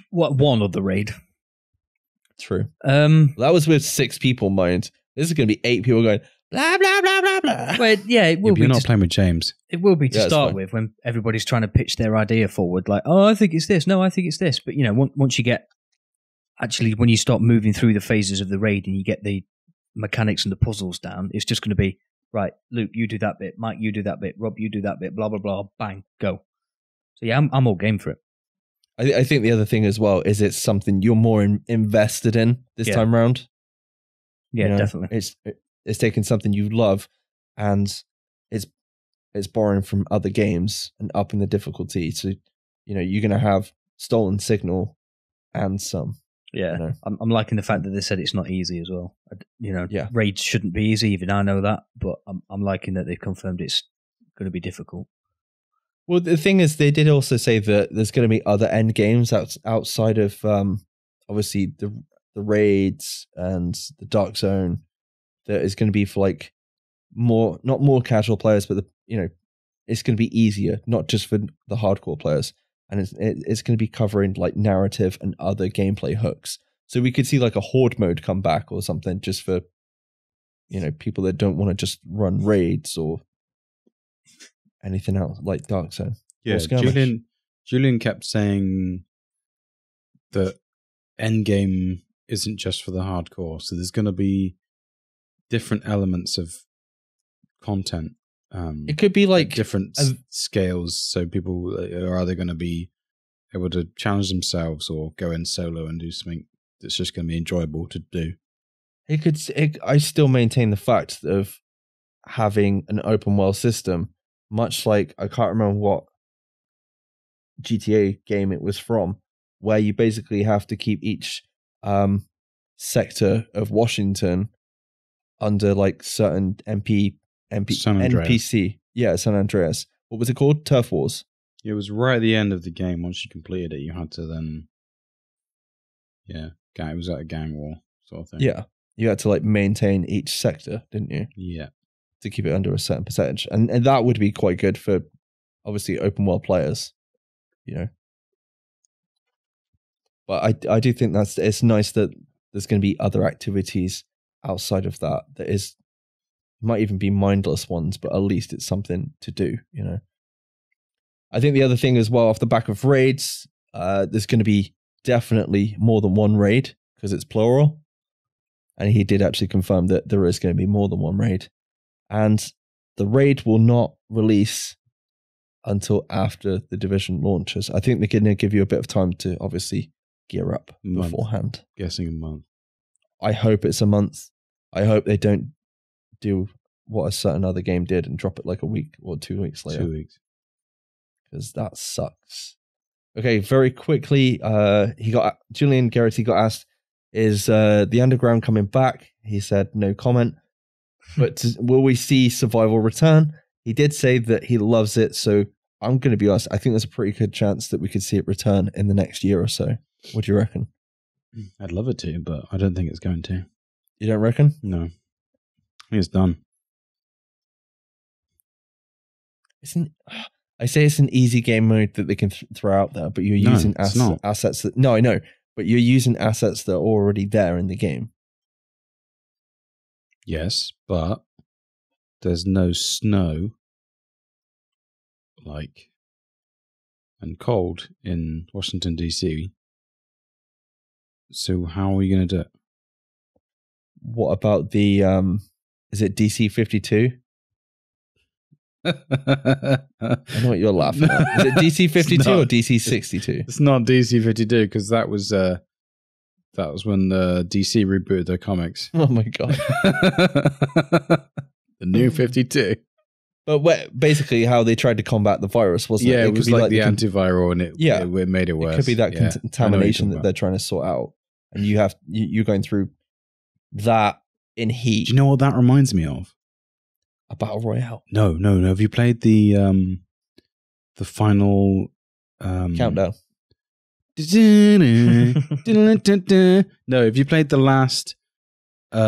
What one other raid? True. That was with 6 people, mind. This is going to be 8 people going blah blah blah blah blah. Well, yeah, it will be. You're not playing with James. It will be to start with when everybody's trying to pitch their idea forward. Like, oh, I think it's this. No, I think it's this. But you know, once you get when you start moving through the phases of the raid and you get the mechanics and the puzzles down, it's just going to be right. Luke, you do that bit. Mike, you do that bit. Rob, you do that bit. Blah blah blah. Bang, go. So yeah, I'm all game for it. I think the other thing as well is it's something you're more invested in this time round. Yeah, definitely. It's taking something you love and it's borrowing from other games and upping the difficulty. So, you're going to have Stolen Signal and some. Yeah, I'm liking the fact that they said it's not easy as well. Raids shouldn't be easy, even I know that, but I'm liking that they've confirmed it's going to be difficult. Well, the thing is, they did also say that there's going to be other end games outside of obviously the raids and the Dark Zone. That is going to be for like not more casual players, but it's going to be easier, not just for the hardcore players, and it's going to be covering like narrative and other gameplay hooks. So we could see like a horde mode come back or something, just for people that don't want to just run raids or anything else like Dark Zone. Yeah, Julian kept saying that endgame isn't just for the hardcore, so there's going to be different elements of content. It could be like different scales, so people are either going to be able to challenge themselves or go in solo and do something that's just going to be enjoyable to do. I still maintain the fact of having an open world system, much like I can't remember what GTA game it was from, where you basically have to keep each sector of Washington under like certain NPC. Yeah, San Andreas. What was it called? Turf Wars. It was right at the end of the game. Once you completed it, you had to then, it was like a gang war sort of thing. Yeah, you had to like maintain each sector, didn't you? Yeah, to keep it under a certain percentage, and that would be quite good for obviously open world players, But I do think it's nice that there's going to be other activities outside of that might even be mindless ones, but at least it's something to do, I think the other thing as well, off the back of raids, there's going to be definitely more than one raid because it's plural. And he did actually confirm that there is going to be more than one raid. And the raid will not release until after the Division launches. I think they're going to give you a bit of time to obviously gear up beforehand. Guessing a month. I hope it's a month. I hope they don't do what a certain other game did and drop it like a week or 2 weeks later. 2 weeks. Because that sucks. Okay, very quickly, Julian Gerighty got asked, is the Underground coming back? He said no comment. But will we see Survival return? He did say that he loves it, so I'm going to be honest, I think there's a pretty good chance that we could see it return in the next year or so. What do you reckon? I'd love it to, but I don't think it's going to. You don't reckon? No. I think it's done. I say it's an easy game mode that they can throw out there, but you're using assets that... No, I know, but you're using assets that are already there in the game. Yes, but there's no snow like and cold in Washington, D.C. So how are you going to do it? What about the, is it DC 52? I know what you're laughing at. Is it DC 52 or DC 62? It's not DC 52 because that was when the DC rebooted their comics. Oh my God. The new 52. But basically how they tried to combat the virus, wasn't it? Yeah, it was like the antiviral and it made it worse. It could be that contamination that they're trying to sort out. And you're going through that in heat. Do you know what that reminds me of? A battle royale. No. Have you played the final countdown? No, have you played the last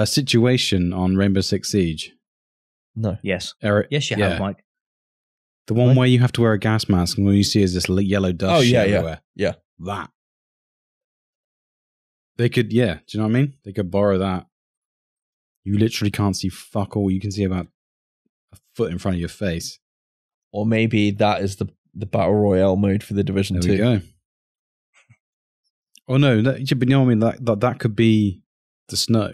situation on Rainbow Six Siege? No. Yes. Eric? Yes, you have, Mike. The one where you have to wear a gas mask and all you see is this yellow dust everywhere. Yeah. That. They could, do you know what I mean? They could borrow that. You literally can't see fuck all. You can see about a foot in front of your face. Or maybe that is the battle royale mode for the Division 2. There we go. Oh no, but you know what I mean? That could be the snow.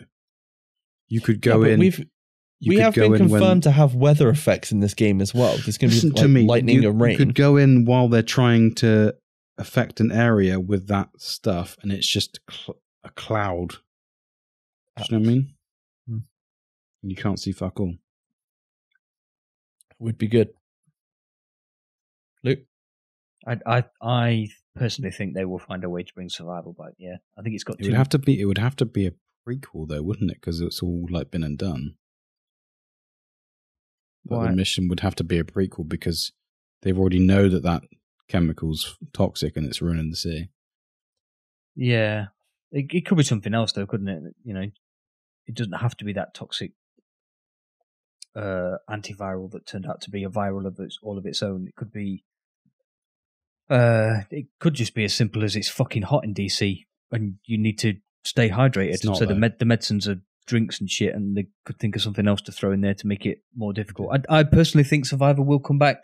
You could go in. We have been confirmed to have weather effects in this game as well. There's going to be lightning and rain. You could go in while they're trying to affect an area with that stuff, and it's just a cloud. Do you know what I mean? And you can't see fuck all. Would be good. Luke? I personally think they will find a way to bring survival back. Yeah, I think it's got to. It would have to be a prequel though, wouldn't it? Because it's all like been and done. But the mission would have to be a prequel because they've already know that chemical's toxic and it's ruining the sea. Yeah, it could be something else though, couldn't it? You know, it doesn't have to be that toxic antiviral that turned out to be a viral of all of its own. It could be. It could just be as simple as it's fucking hot in DC and you need to stay hydrated. So the medicines are drinks and shit, and they could think of something else to throw in there to make it more difficult. I personally think Survivor will come back.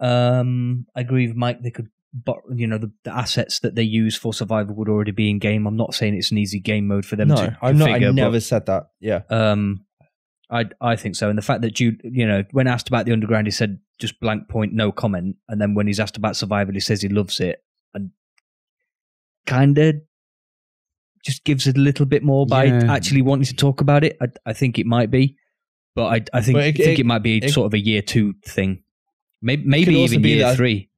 I agree with Mike. They could, the assets that they use for Survivor would already be in game. I'm not saying it's an easy game mode for them to configure. I never said that. Yeah. I think so. And the fact that Jude, when asked about the Underground, he said just blank point, no comment. And then when he's asked about Survival, he says he loves it, and kind of just gives it a little bit more by actually wanting to talk about it. I think it might be, but I think it might be sort of a year 2 thing, maybe even year 3.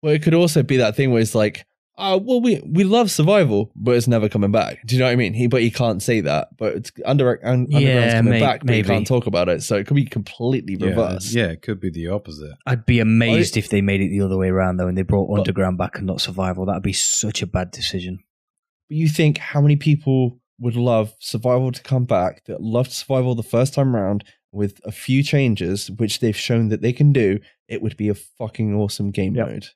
Well, it could also be that thing where it's like, we love Survival, but it's never coming back. Do you know what I mean? He can't say that, but it's Underground's coming back, but he can't talk about it. So it could be completely reversed. Yeah, it could be the opposite. I'd be amazed if they made it the other way around though, and they brought Underground back and not Survival. That'd be such a bad decision. But you think how many people would love Survival to come back that loved Survival the first time around with a few changes, which they've shown that they can do? It would be a fucking awesome game mode.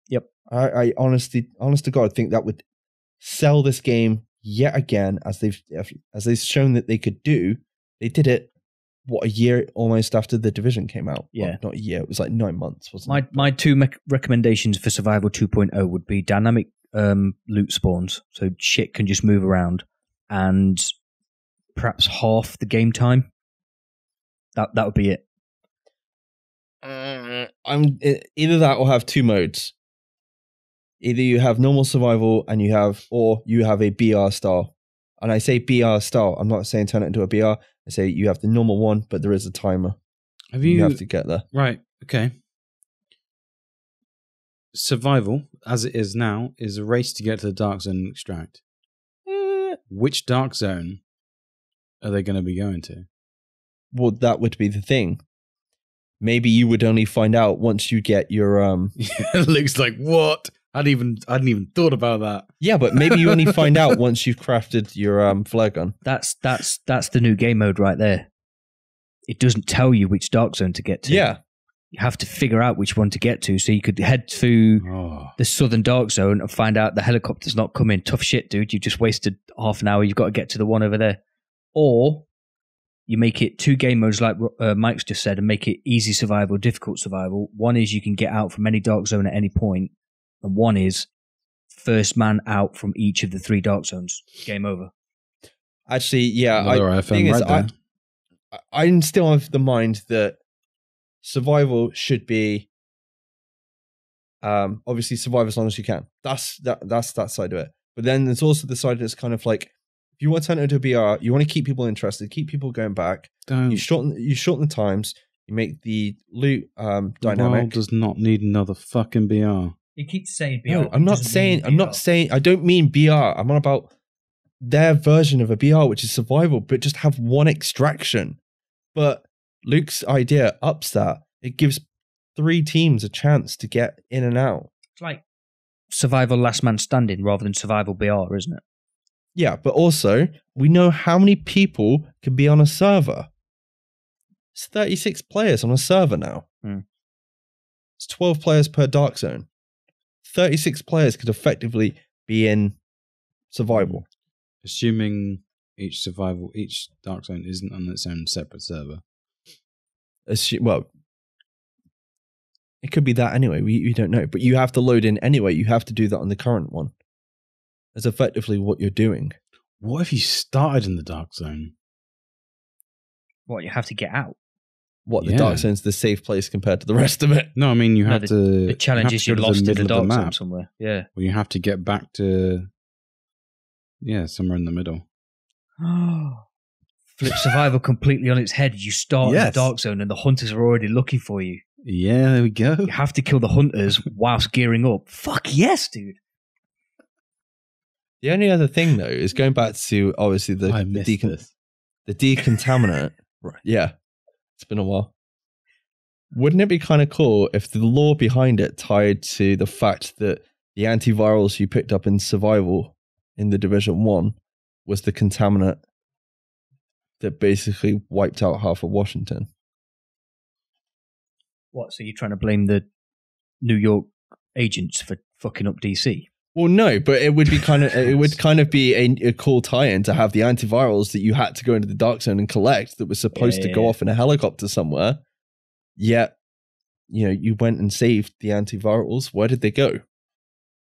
Yep. I honest to God think that would sell this game yet again, as they've shown that they could do. They did it a year almost after the Division came out. Yeah, well, not a year. It was like 9 months. Wasn't it? My 2 recommendations for Survival 2.0 would be dynamic loot spawns, so shit can just move around, and perhaps half the game time. That would be it. Either that or have 2 modes. Either you have normal survival or you have a BR style. And I say BR style, I'm not saying turn it into a BR. I say you have the normal one, but there is a timer. You have to get there. Right, okay. Survival, as it is now, is a race to get to the Dark Zone and extract. Which Dark Zone are they going to be going to? Well, that would be the thing. Maybe you would only find out once you get your Luke's like, what? I hadn't even thought about that. Yeah, but maybe you only find out once you've crafted your flare gun. That's the new game mode right there. It doesn't tell you which Dark Zone to get to. Yeah. You have to figure out which one to get to. So you could head to the Southern Dark Zone and find out the helicopter's not coming. Tough shit, dude. You just wasted half an hour. You've got to get to the one over there. Or you make it 2 game modes like Mike's just said and make it easy survival, difficult survival. One is you can get out from any dark zone at any point, and one is first man out from each of the 3 dark zones. Game over. Actually, yeah. I'm still of the mind that survival should be obviously survive as long as you can. That's that side of it. But then there's also the side that's kind of like, if you want to turn it into a BR, you want to keep people interested, keep people going back. You shorten the times. You make the loot dynamic. The world does not need another fucking BR. You keep saying BR. No, I'm not saying. I don't mean BR. I'm on about their version of a BR, which is survival, but just have one extraction. But Luke's idea ups that. It gives 3 teams a chance to get in and out. It's like survival last man standing rather than survival BR, isn't it? Yeah, but also, we know how many people can be on a server. It's 36 players on a server now. It's 12 players per dark zone. 36 players could effectively be in survival. Assuming each dark zone isn't on its own separate server. Well, it could be that anyway. We don't know. But you have to load in anyway. You have to do that on the current one. That's effectively what you're doing. What if you started in the dark zone? What, you have to get out? What, the dark zone's the safe place compared to the rest of it? No, I mean, you have to... The challenge is you're lost in the dark zone somewhere. Yeah. Well, you have to get back to... Yeah, somewhere in the middle. Flip survival completely on its head. You start in the dark zone and the hunters are already looking for you. Yeah, there we go. You have to kill the hunters whilst gearing up. Fuck yes, dude. The only other thing, though, is going back to, obviously, the decontaminant. Right. Yeah. It's been a while. Wouldn't it be kind of cool if the lore behind it tied to the fact that the antivirals you picked up in survival in the Division 1 was the contaminant that basically wiped out half of Washington? What, so you're trying to blame the New York agents for fucking up DC? Well, no, but it would be kind of be a cool tie-in to have the antivirals that you had to go into the dark zone and collect that was supposed to go off in a helicopter somewhere. Yet, you went and saved the antivirals. Where did they go?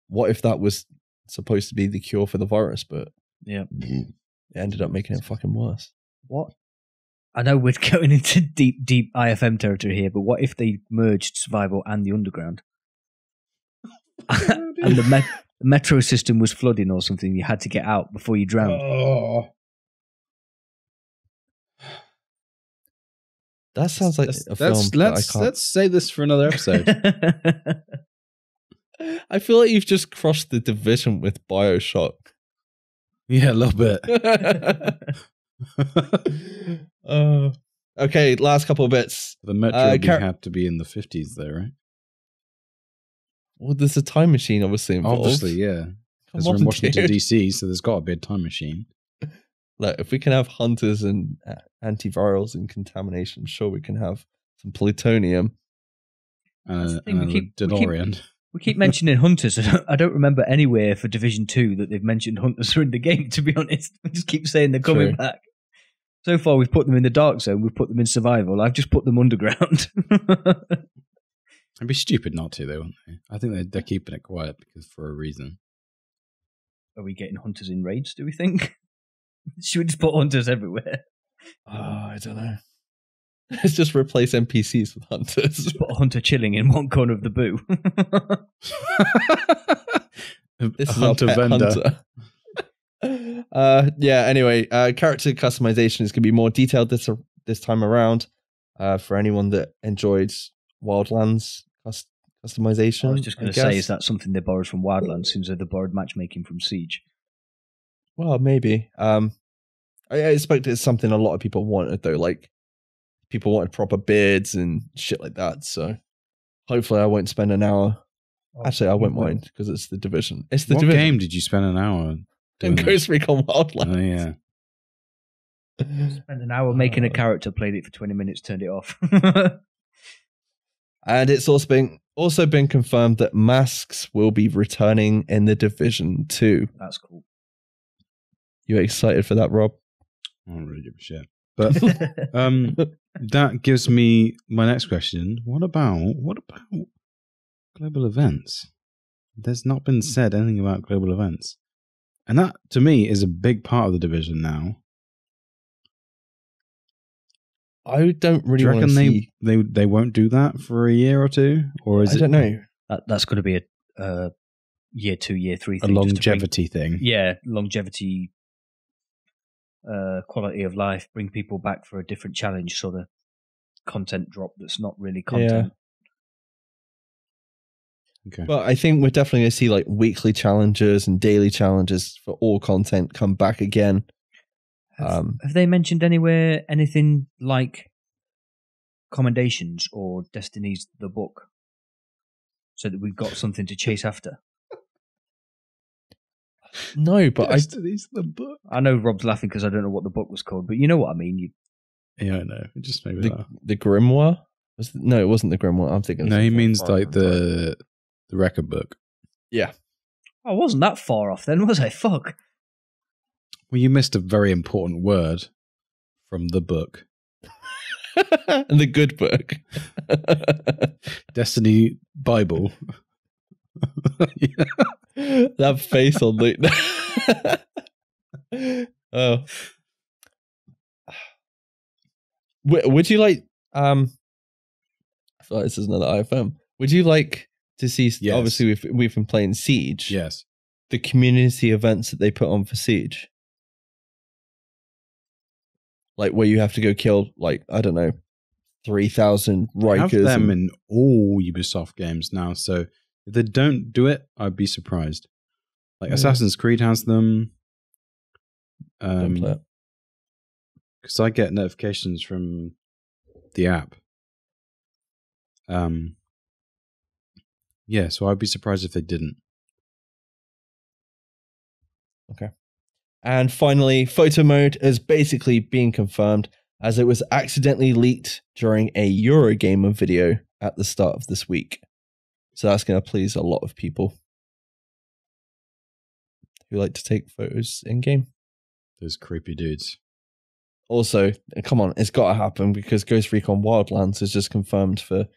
What if that was supposed to be the cure for the virus, but it ended up making it fucking worse? What? I know we're going into deep IFM territory here, but what if they merged survival and the underground? And the metro system was flooding or something. You had to get out before you drowned. Oh. That sounds like a film. Let's say this for another episode. I feel like you've just crossed the division with BioShock. Yeah, a little bit. Okay, last couple of bits. The metro would have to be in the 50s, though, right? Well, there's a time machine obviously involved. Obviously, yeah. Because we're in Washington, D.C., so there's got to be a time machine. Look, if we can have hunters and antivirals and contamination, I'm sure we can have some plutonium. And a DeLorean. We keep mentioning hunters. I don't remember anywhere for Division 2 that they've mentioned hunters are in the game, to be honest. We just keep saying they're coming back. So far, we've put them in the dark zone. We've put them in survival. I've just put them underground. It'd be stupid not to, though, wouldn't they? I think they're keeping it quiet for a reason. Are we getting hunters in raids, do we think? Should we just put hunters everywhere? Oh, I don't know. Let's just replace NPCs with hunters. Just put a hunter chilling in one corner of the boo. This is our pet vendor. Anyway, character customization is going to be more detailed this time around for anyone that enjoyed Wildlands customization. I was just going to say, is that something they borrowed from Wildlands since they borrowed matchmaking from Siege? Well, maybe. I expect it's something a lot of people wanted, though. Like, people wanted proper beards and shit like that. So hopefully I won't spend an hour. Actually, I won't mind because it's the Division. It's the Division. What game did you spend an hour doing? Ghost Recon Wildlands. Oh, yeah. Spent an hour making a character, played it for 20 minutes, turned it off. And it's also been confirmed that masks will be returning in the Division 2. That's cool. You excited for that, Rob? I don't really give a shit. But that gives me my next question. What about global events? There's not been said anything about global events. And that, to me, is a big part of the Division now. I don't really want to see... they won't do that for a year or two? Or is I don't know. That's going to be a year 2, year 3 thing. A longevity thing. Yeah, longevity, quality of life, bring people back for a different challenge, sort of content drop that's not really content. Okay. But I think we're definitely going to see like weekly challenges and daily challenges for all content come back again. Have they mentioned anywhere anything like Commendations or Destiny's The Book? So that we've got something to chase after? No, but Destiny's The Book. I know Rob's laughing because I don't know what the book was called, but you know what I mean. Yeah, I know. It just made me laugh. The Grimoire? No, it wasn't the Grimoire. I'm thinking. No, he means like the record book. Yeah. I wasn't that far off then, was I? Fuck. Well, you missed a very important word from the book. And the good book. Destiny Bible. Yeah. That face on Luke. Oh. Would you like... I feel like this is another IFM. Would you like to see... Yes. Obviously, we've been playing Siege. Yes. The community events that they put on for Siege. Like where you have to go kill, like, I don't know, 3,000 Rikers. Have them in all Ubisoft games now, so if they don't do it, I'd be surprised. Like Assassin's Creed has them. Don't play it. Because I get notifications from the app. Yeah, so I'd be surprised if they didn't. Okay. And finally, photo mode has basically been confirmed as it was accidentally leaked during a Eurogamer video at the start of this week. So that's going to please a lot of people who like to take photos in game. Those creepy dudes. Also, come on, it's got to happen because Ghost Recon Wildlands is just confirmed for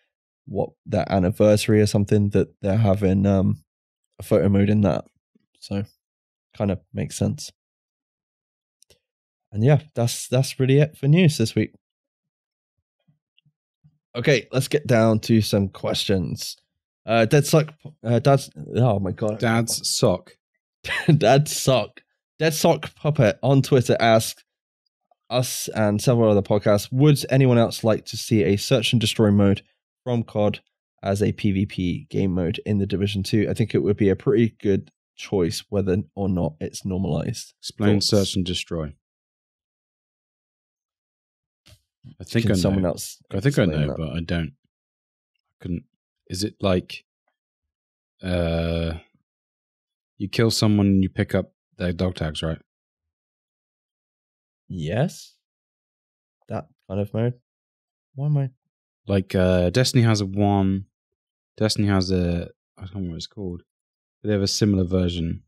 what, their anniversary or something, that they're having a photo mode in that. So kind of makes sense. And yeah, that's really it for news this week. Okay, let's get down to some questions. Dad's oh my god, Dad's sock. Dead Sock Puppet on Twitter asked us and several other podcasts, would anyone else like to see a search and destroy mode from COD as a PvP game mode in the Division 2? I think it would be a pretty good choice whether or not it's normalized. Explain Thoughts? search and destroy. I think I know. Someone else. I think I know, explain that? but I don't. I couldn't. Is it like you kill someone and you pick up their dog tags, right? Yes. That kind of mode. Why am I? Like Destiny has a one. Destiny has a, I don't know what it's called. But they have a similar version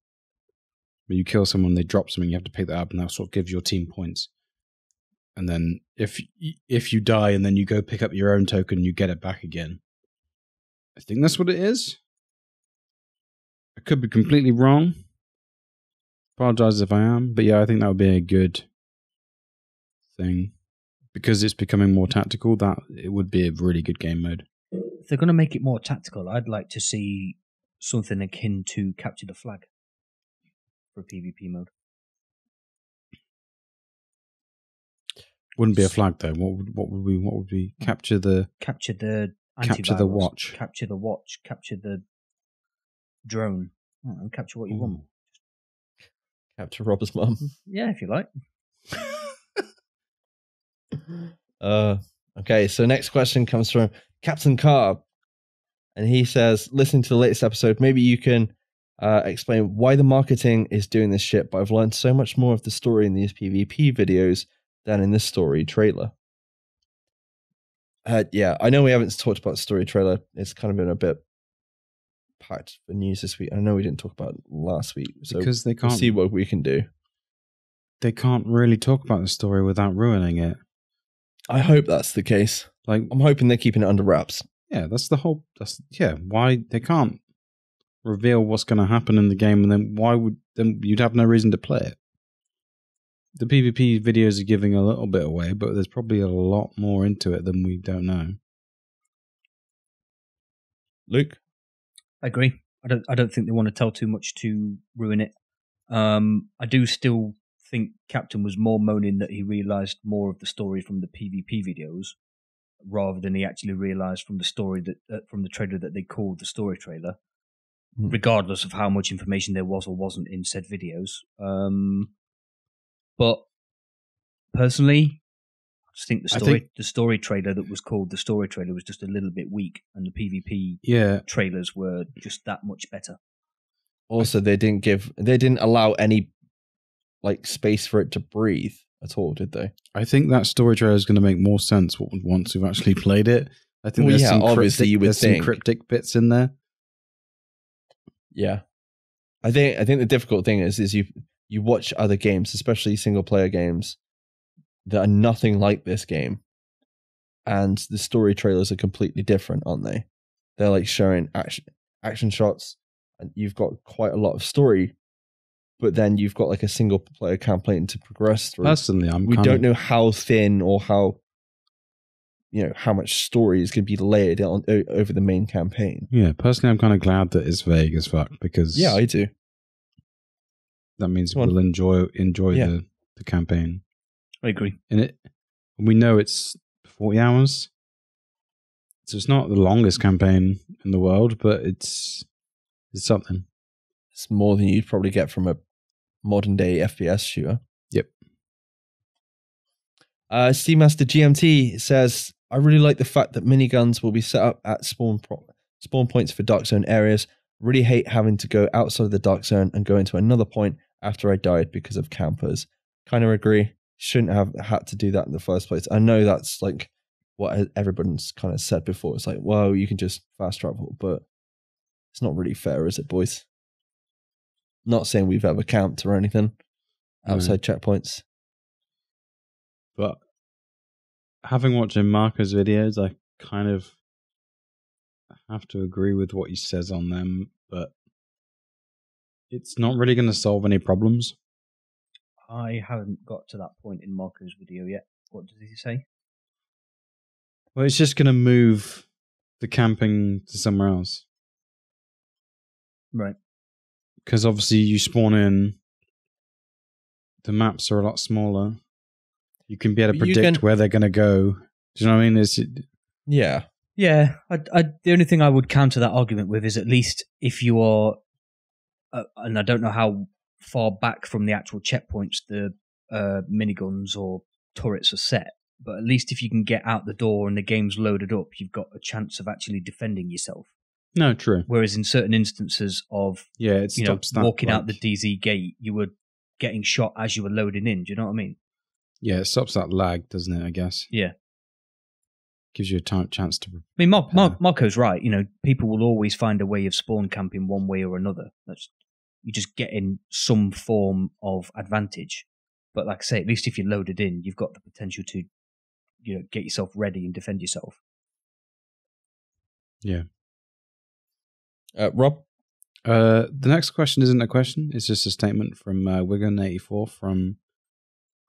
where you kill someone, they drop something, you have to pick that up, and that sort of gives your team points. And then if you die and then you go pick up your own token, you get it back again. I think that's what it is. I could be completely wrong. Apologize if I am. But yeah, I think that would be a good thing. Because it's becoming more tactical, that it would be a really good game mode. If they're going to make it more tactical, I'd like to see something akin to Capture the Flag for a PvP mode. Wouldn't be a flag though. What would we capture the watch, capture the watch, capture the drone, capture what you want. Capture Rob's mum. Yeah, if you like. Okay, so next question comes from Captain Carb, and he says, listening to the latest episode, maybe you can explain why the marketing is doing this shit, but I've learned so much more of the story in these PvP videos than in this story trailer. Yeah, I know we haven't talked about the story trailer. It's kind of been a bit packed for news this week. I know we didn't talk about it last week, so because they can't we'll see what we can do. they can't really talk about the story without ruining it. I hope that's the case. Like, I'm hoping they're keeping it under wraps. yeah, why they can't reveal what's going to happen in the game, and then you'd have no reason to play it. The PvP videos are giving a little bit away, but there's probably a lot more into it than we don't know. Luke? I agree. I don't think they want to tell too much to ruin it. I do still think Captain was more moaning that he realised more of the story from the PvP videos rather than he actually realised from the story that from the trailer that they called the story trailer, regardless of how much information there was or wasn't in said videos. But personally, I just think the story trailer that was called the story trailer was just a little bit weak, and the PvP trailers were just that much better. Also, they didn't allow any like space for it to breathe at all, did they? I think that story trailer is going to make more sense once we've actually played it. I think there's some cryptic bits in there. Yeah, I think the difficult thing is you watch other games, especially single player games, that are nothing like this game, and the story trailers are completely different, aren't they? They're like showing action shots, and you've got quite a lot of story, but then you've got like a single player campaign to progress through. Personally, we don't know how thin or how much story is going to be layered on over the main campaign. Yeah, personally, I'm kind of glad that it's vague as fuck, because I do. That means we'll enjoy the campaign. I agree. And we know it's 40 hours, so it's not the longest campaign in the world, but it's something. It's more than you'd probably get from a modern day FPS shooter. Yep. Steamaster GMT says, I really like the fact that miniguns will be set up at spawn points for Dark Zone areas. Really hate having to go outside of the Dark Zone and go into another point after I died because of campers. Kind of agree. Shouldn't have had to do that in the first place. I know that's like what everyone's kind of said before. It's like, well, you can just fast travel, but it's not really fair, is it, boys? Not saying we've ever camped or anything outside checkpoints. But having watched Marco's videos, I kind of have to agree with what he says on them, but it's not really going to solve any problems. I haven't got to that point in Marco's video yet. What does he say? Well, it's just going to move the camping to somewhere else. Right. Because obviously you spawn in, the maps are a lot smaller. You can be able to predict where they're going to go. Do you know what I mean? Yeah. Yeah. The only thing I would counter that argument with is, at least if you are, and I don't know how far back from the actual checkpoints the miniguns or turrets are set, but at least if you can get out the door and the game's loaded up, you've got a chance of actually defending yourself. No, true. Whereas in certain instances of walking out the DZ gate, you were getting shot as you were loading in. Do you know what I mean? Yeah, it stops that lag, doesn't it, I guess? Yeah. Gives you a chance to... I mean, Marco's right. People will always find a way of spawn camping one way or another. You just get in some form of advantage. But like I say, at least if you're loaded in, you've got the potential to get yourself ready and defend yourself. Yeah. Rob? The next question isn't a question. It's just a statement from Wigan84 from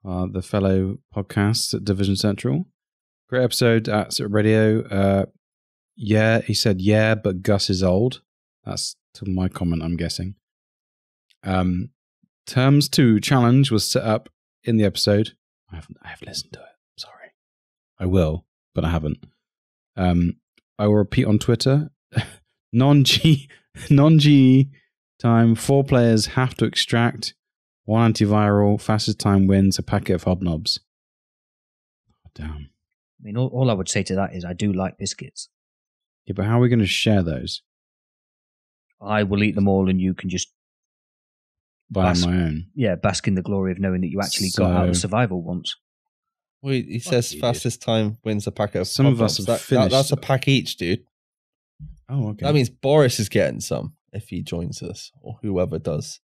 the fellow podcast at Division Central. Great episode at SITREP Radio. He said, but Gus is old. That's to my comment, I'm guessing. Terms 2 challenge was set up in the episode. I haven't listened to it. Sorry. I will, but I haven't. I will repeat on Twitter. Non-G time, 4 players have to extract 1 antiviral, fastest time wins a packet of hobnobs. Oh, damn. I mean, all I would say to that is I do like biscuits. Yeah, but how are we going to share those? I will eat them all and you can just buy on my own. Yeah, bask in the glory of knowing that you actually got out of survival once. Well, he says fastest time wins a packet of some of us have finished. That's a pack each, dude. Oh, okay. That means Boris is getting some if he joins us, or whoever does.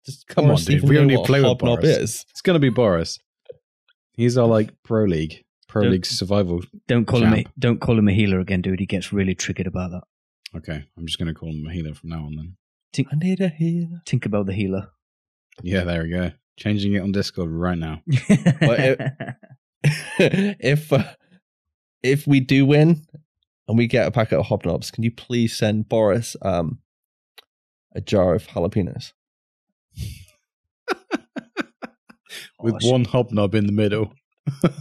Does Come on, Boris dude. even We know only what play with Hobnob Boris. is? It's going to be Boris. He's our like Pro League survival. Don't call champ. him a healer again, dude. He gets really triggered about that. Okay, I'm just going to call him a healer from now on then. I need a healer. Tinkerbell the healer. Yeah, there we go. Changing it on Discord right now. If we do win and we get a packet of Hobnobs, can you please send Boris a jar of jalapenos? With one hobnob in the middle.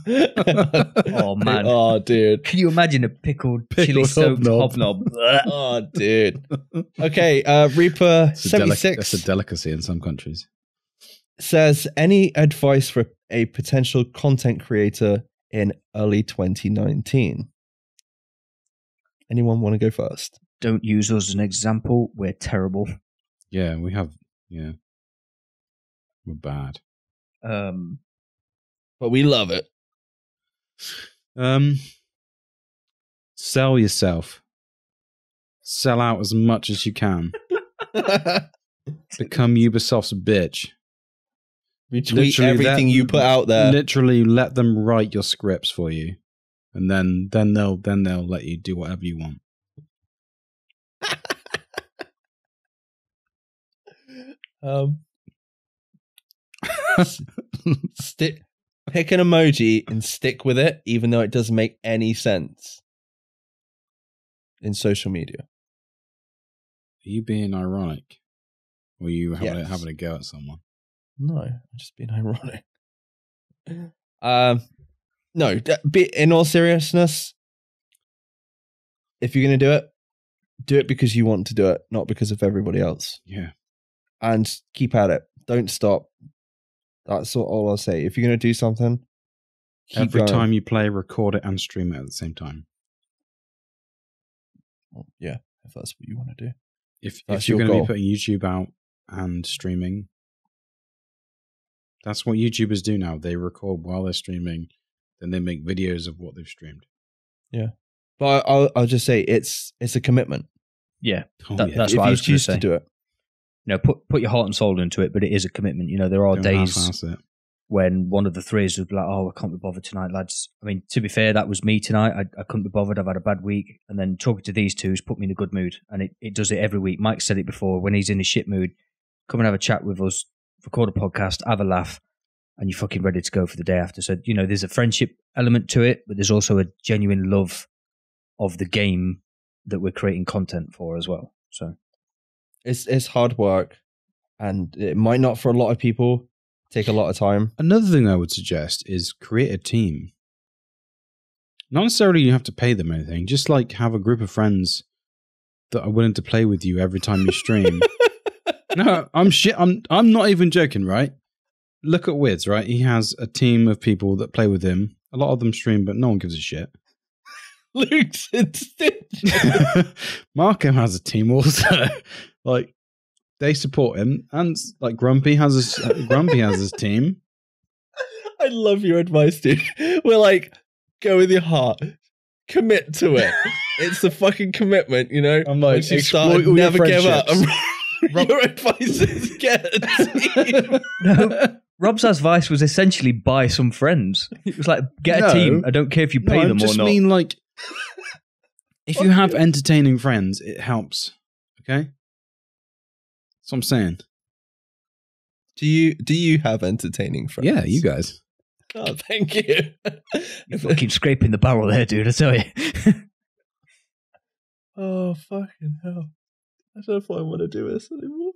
Oh, man. Oh, dude. Can you imagine a pickled chili-soaked hobnob? Oh, dude. Okay, Reaper 76. That's a delicacy in some countries. Says, any advice for a potential content creator in early 2019? Anyone want to go first? Don't use us as an example. We're terrible. Yeah, we have. Yeah. We're bad. But we love it. Sell yourself. Sell out as much as you can. Become Ubisoft's bitch. Retweet Literally everything you put out there. Literally let them write your scripts for you. And then they'll let you do whatever you want. Pick an emoji and stick with it, even though it doesn't make any sense in social media. Are you being ironic? Or are you having a go at someone? No, I'm just being ironic. No, in all seriousness, if you're going to do it because you want to do it, not because of everybody else. Yeah. And keep at it. Don't stop. That's all I'll say. If you're going to do something, every time you play, record it and stream it at the same time. Well, yeah, if that's what you want to do. If you're going to be putting YouTube out and streaming, that's what YouTubers do now. They record while they're streaming, then they make videos of what they've streamed. Yeah. But I'll just say it's a commitment. Yeah, That's that's what I was going to say. To do it. You know, put your heart and soul into it, but it is a commitment. You know, there are days when one of the threes would be like, "Oh, I can't be bothered tonight, lads." I mean, to be fair, that was me tonight. I couldn't be bothered. I've had a bad week, and then talking to these two has put me in a good mood, and it does it every week. Mike said it before: when he's in a shit mood, come and have a chat with us, record a podcast, have a laugh, and you're fucking ready to go for the day after. So, you know, there's a friendship element to it, but there's also a genuine love of the game that we're creating content for as well. So it's hard work, and it might not for a lot of people take a lot of time. Another thing I would suggest is create a team. Not necessarily you have to pay them anything, just like have a group of friends that are willing to play with you every time you stream. No, I'm not even joking, right? Look at Wiz, right? He has a team of people that play with him. A lot of them stream, but no one gives a shit. Luke's in Stitch. Markham has a team also. Like, they support him, and like Grumpy has his team. I love your advice, dude. We're like, go with your heart, commit to it. It's the fucking commitment, you know. I'm like, once you start, never give up. Your advice is get a team. No, Rob's advice was essentially buy some friends. It was like, get a team. I don't care if you pay them or not. I just mean, like, if you have entertaining friends, it helps. Okay? That's what I'm saying. Do you have entertaining friends? Yeah, you guys. Oh, thank you. You're fucking scraping the barrel there, dude, I tell you. Oh, fucking hell. I don't know if I want to do this anymore.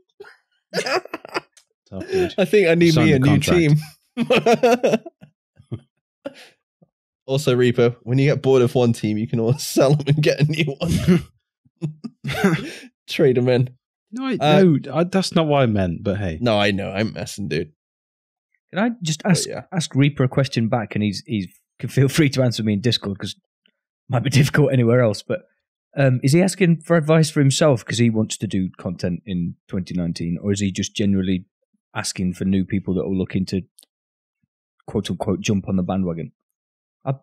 Tough, dude. I think I need me a new team. Also, Reaper, when you get bored of one team, you can always sell them and get a new one. Trade them in. No, that's not what I meant, but hey. No, I know. I'm messing, dude. Can I just ask Reaper a question back, and he's can feel free to answer me in Discord, because it might be difficult anywhere else, but is he asking for advice for himself because he wants to do content in 2019, or is he just generally asking for new people that are looking to quote unquote jump on the bandwagon?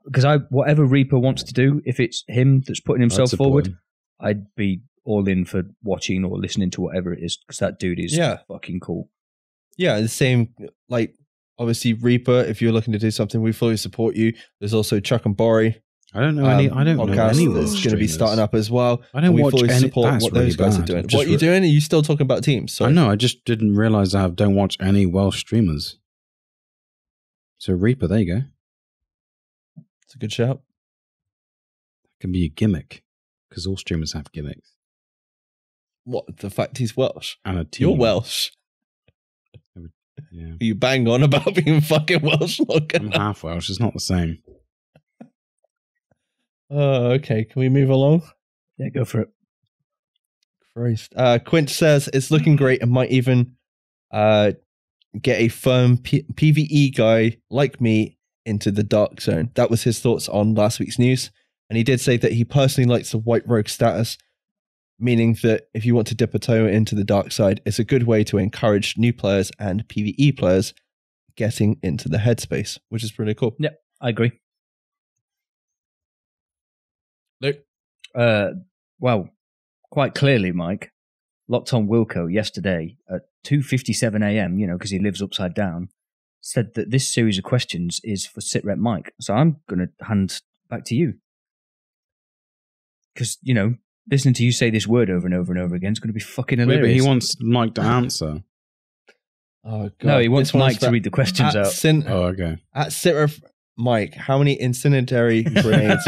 Because whatever Reaper wants to do, if it's him that's putting himself forward, I'd be all in for watching or listening to whatever it is, because that dude is fucking cool. Yeah, the same, like, obviously Reaper, if you're looking to do something, we fully support you. There's also Chuck and Borry. I don't know any podcast that's going to be starting up as well. I don't watch fully any. support That's what really those guys bad. are doing. What are you doing? Are you still talking about teams? Sorry. I know. I just didn't realize I don't watch any Welsh streamers. So Reaper, there you go. It's a good shout. It can be a gimmick because all streamers have gimmicks. What, the fact he's Welsh? And a team. You're Welsh. Yeah. You bang on about being fucking Welsh. I'm half Welsh. It's not the same. Okay. Can we move along? Yeah, go for it. Christ. Quint says it's looking great and might even get a firm PvE guy like me into the dark zone. That was his thoughts on last week's news. And he did say that he personally likes the white rogue status, meaning that if you want to dip a toe into the dark side, it's a good way to encourage new players and PvE players getting into the headspace, which is pretty cool. Yep, I agree. Luke? Well, quite clearly, Mike, locked on Wilco yesterday at 2:57 a.m., because he lives upside down, said that this series of questions is for SITREP Mike. So I'm going to hand back to you. Because, listening to you say this word over and over and over again is going to be fucking hilarious. Wait, but he wants Mike to answer. Oh, God. No, he wants Mike to read the questions out. Oh, okay. At SITREP Mike, how many incendiary grenades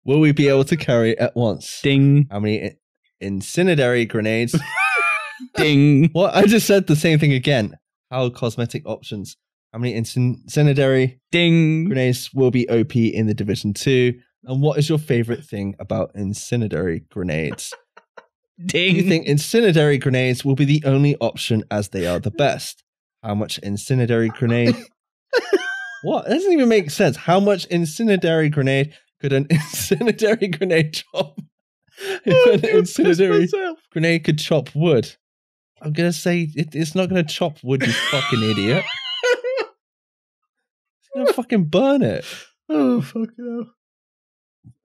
will we be able to carry at once? Ding. How many incendiary grenades? Ding. What? I just said the same thing again. How cosmetic options? How many incendiary Ding. grenades will be OP in the Division 2? And what is your favorite thing about incendiary grenades? Ding. Do you think incendiary grenades will be the only option as they are the best? How much incendiary grenade? What? That doesn't even make sense. How much incendiary grenade could an incendiary grenade chop? If an incendiary grenade could chop wood. I'm going to say it's not going to chop wood, you fucking idiot. It's going to fucking burn it. Oh, fucking hell.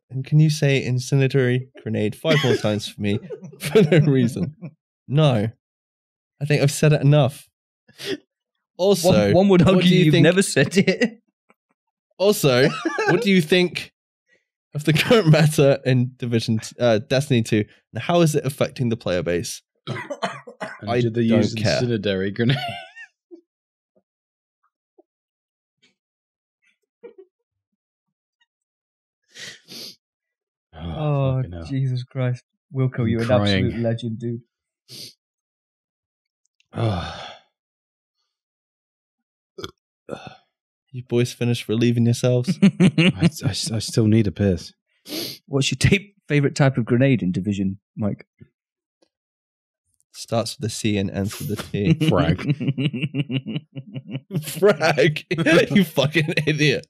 And can you say incendiary grenade 5 more times for me for no reason? No. I think I've said it enough. Also, one would argue you've never said it. Also, what do you think of the current meta in Destiny 2? And how is it affecting the player base? I did they use incendiary grenade? Oh, Jesus Christ. Wilco, you're an absolute legend, dude. You boys finished relieving yourselves? I still need a piss. What's your favourite type of grenade in Division, Mike? Starts with a C and ends with a T. Frag. Frag. You fucking idiot.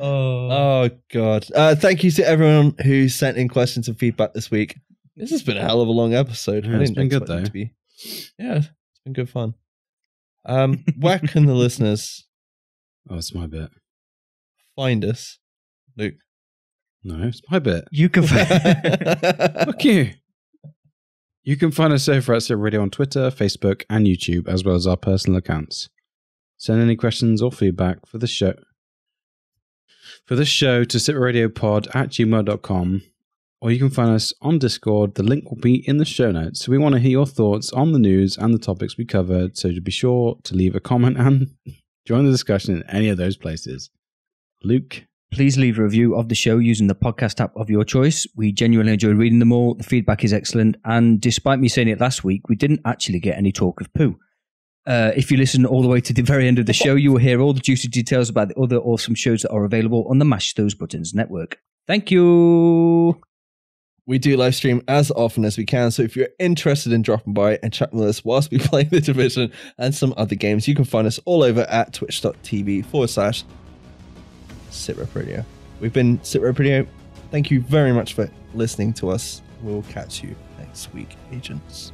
Oh God. Thank you to everyone who sent in questions and feedback this week. This has been a hell of a long episode. Yeah, it's been good though. Yeah, it's been good fun. Where can the listeners it's my bit. find us? Luke. No, it's my bit. You can Fuck you. You can find us over at SITREP Radio on Twitter, Facebook, and YouTube, as well as our personal accounts. Send any questions or feedback for the show to sitradiopod@gmail.com, or you can find us on Discord. The link will be in the show notes. So we want to hear your thoughts on the news and the topics we covered, so be sure to leave a comment and join the discussion in any of those places. Luke? Please leave a review of the show using the podcast app of your choice. We genuinely enjoy reading them all. The feedback is excellent. And despite me saying it last week, we didn't actually get any talk of poo. If you listen all the way to the very end of the show, you will hear all the juicy details about the other awesome shows that are available on the Mash Those Buttons network. Thank you. We do live stream as often as we can, so if you're interested in dropping by and chatting with us whilst we play The Division and some other games, you can find us all over at twitch.tv/SITREP Radio. We've been SITREP Radio. Thank you very much for listening to us. We'll catch you next week, agents.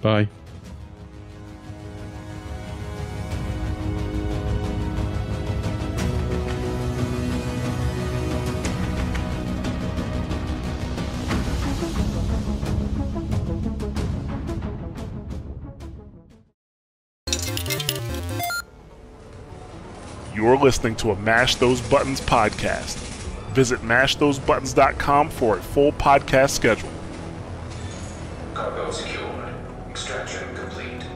Bye. You're listening to a Mash Those Buttons podcast. Visit mashthosebuttons.com for a full podcast schedule. Cargo secured. Extraction complete.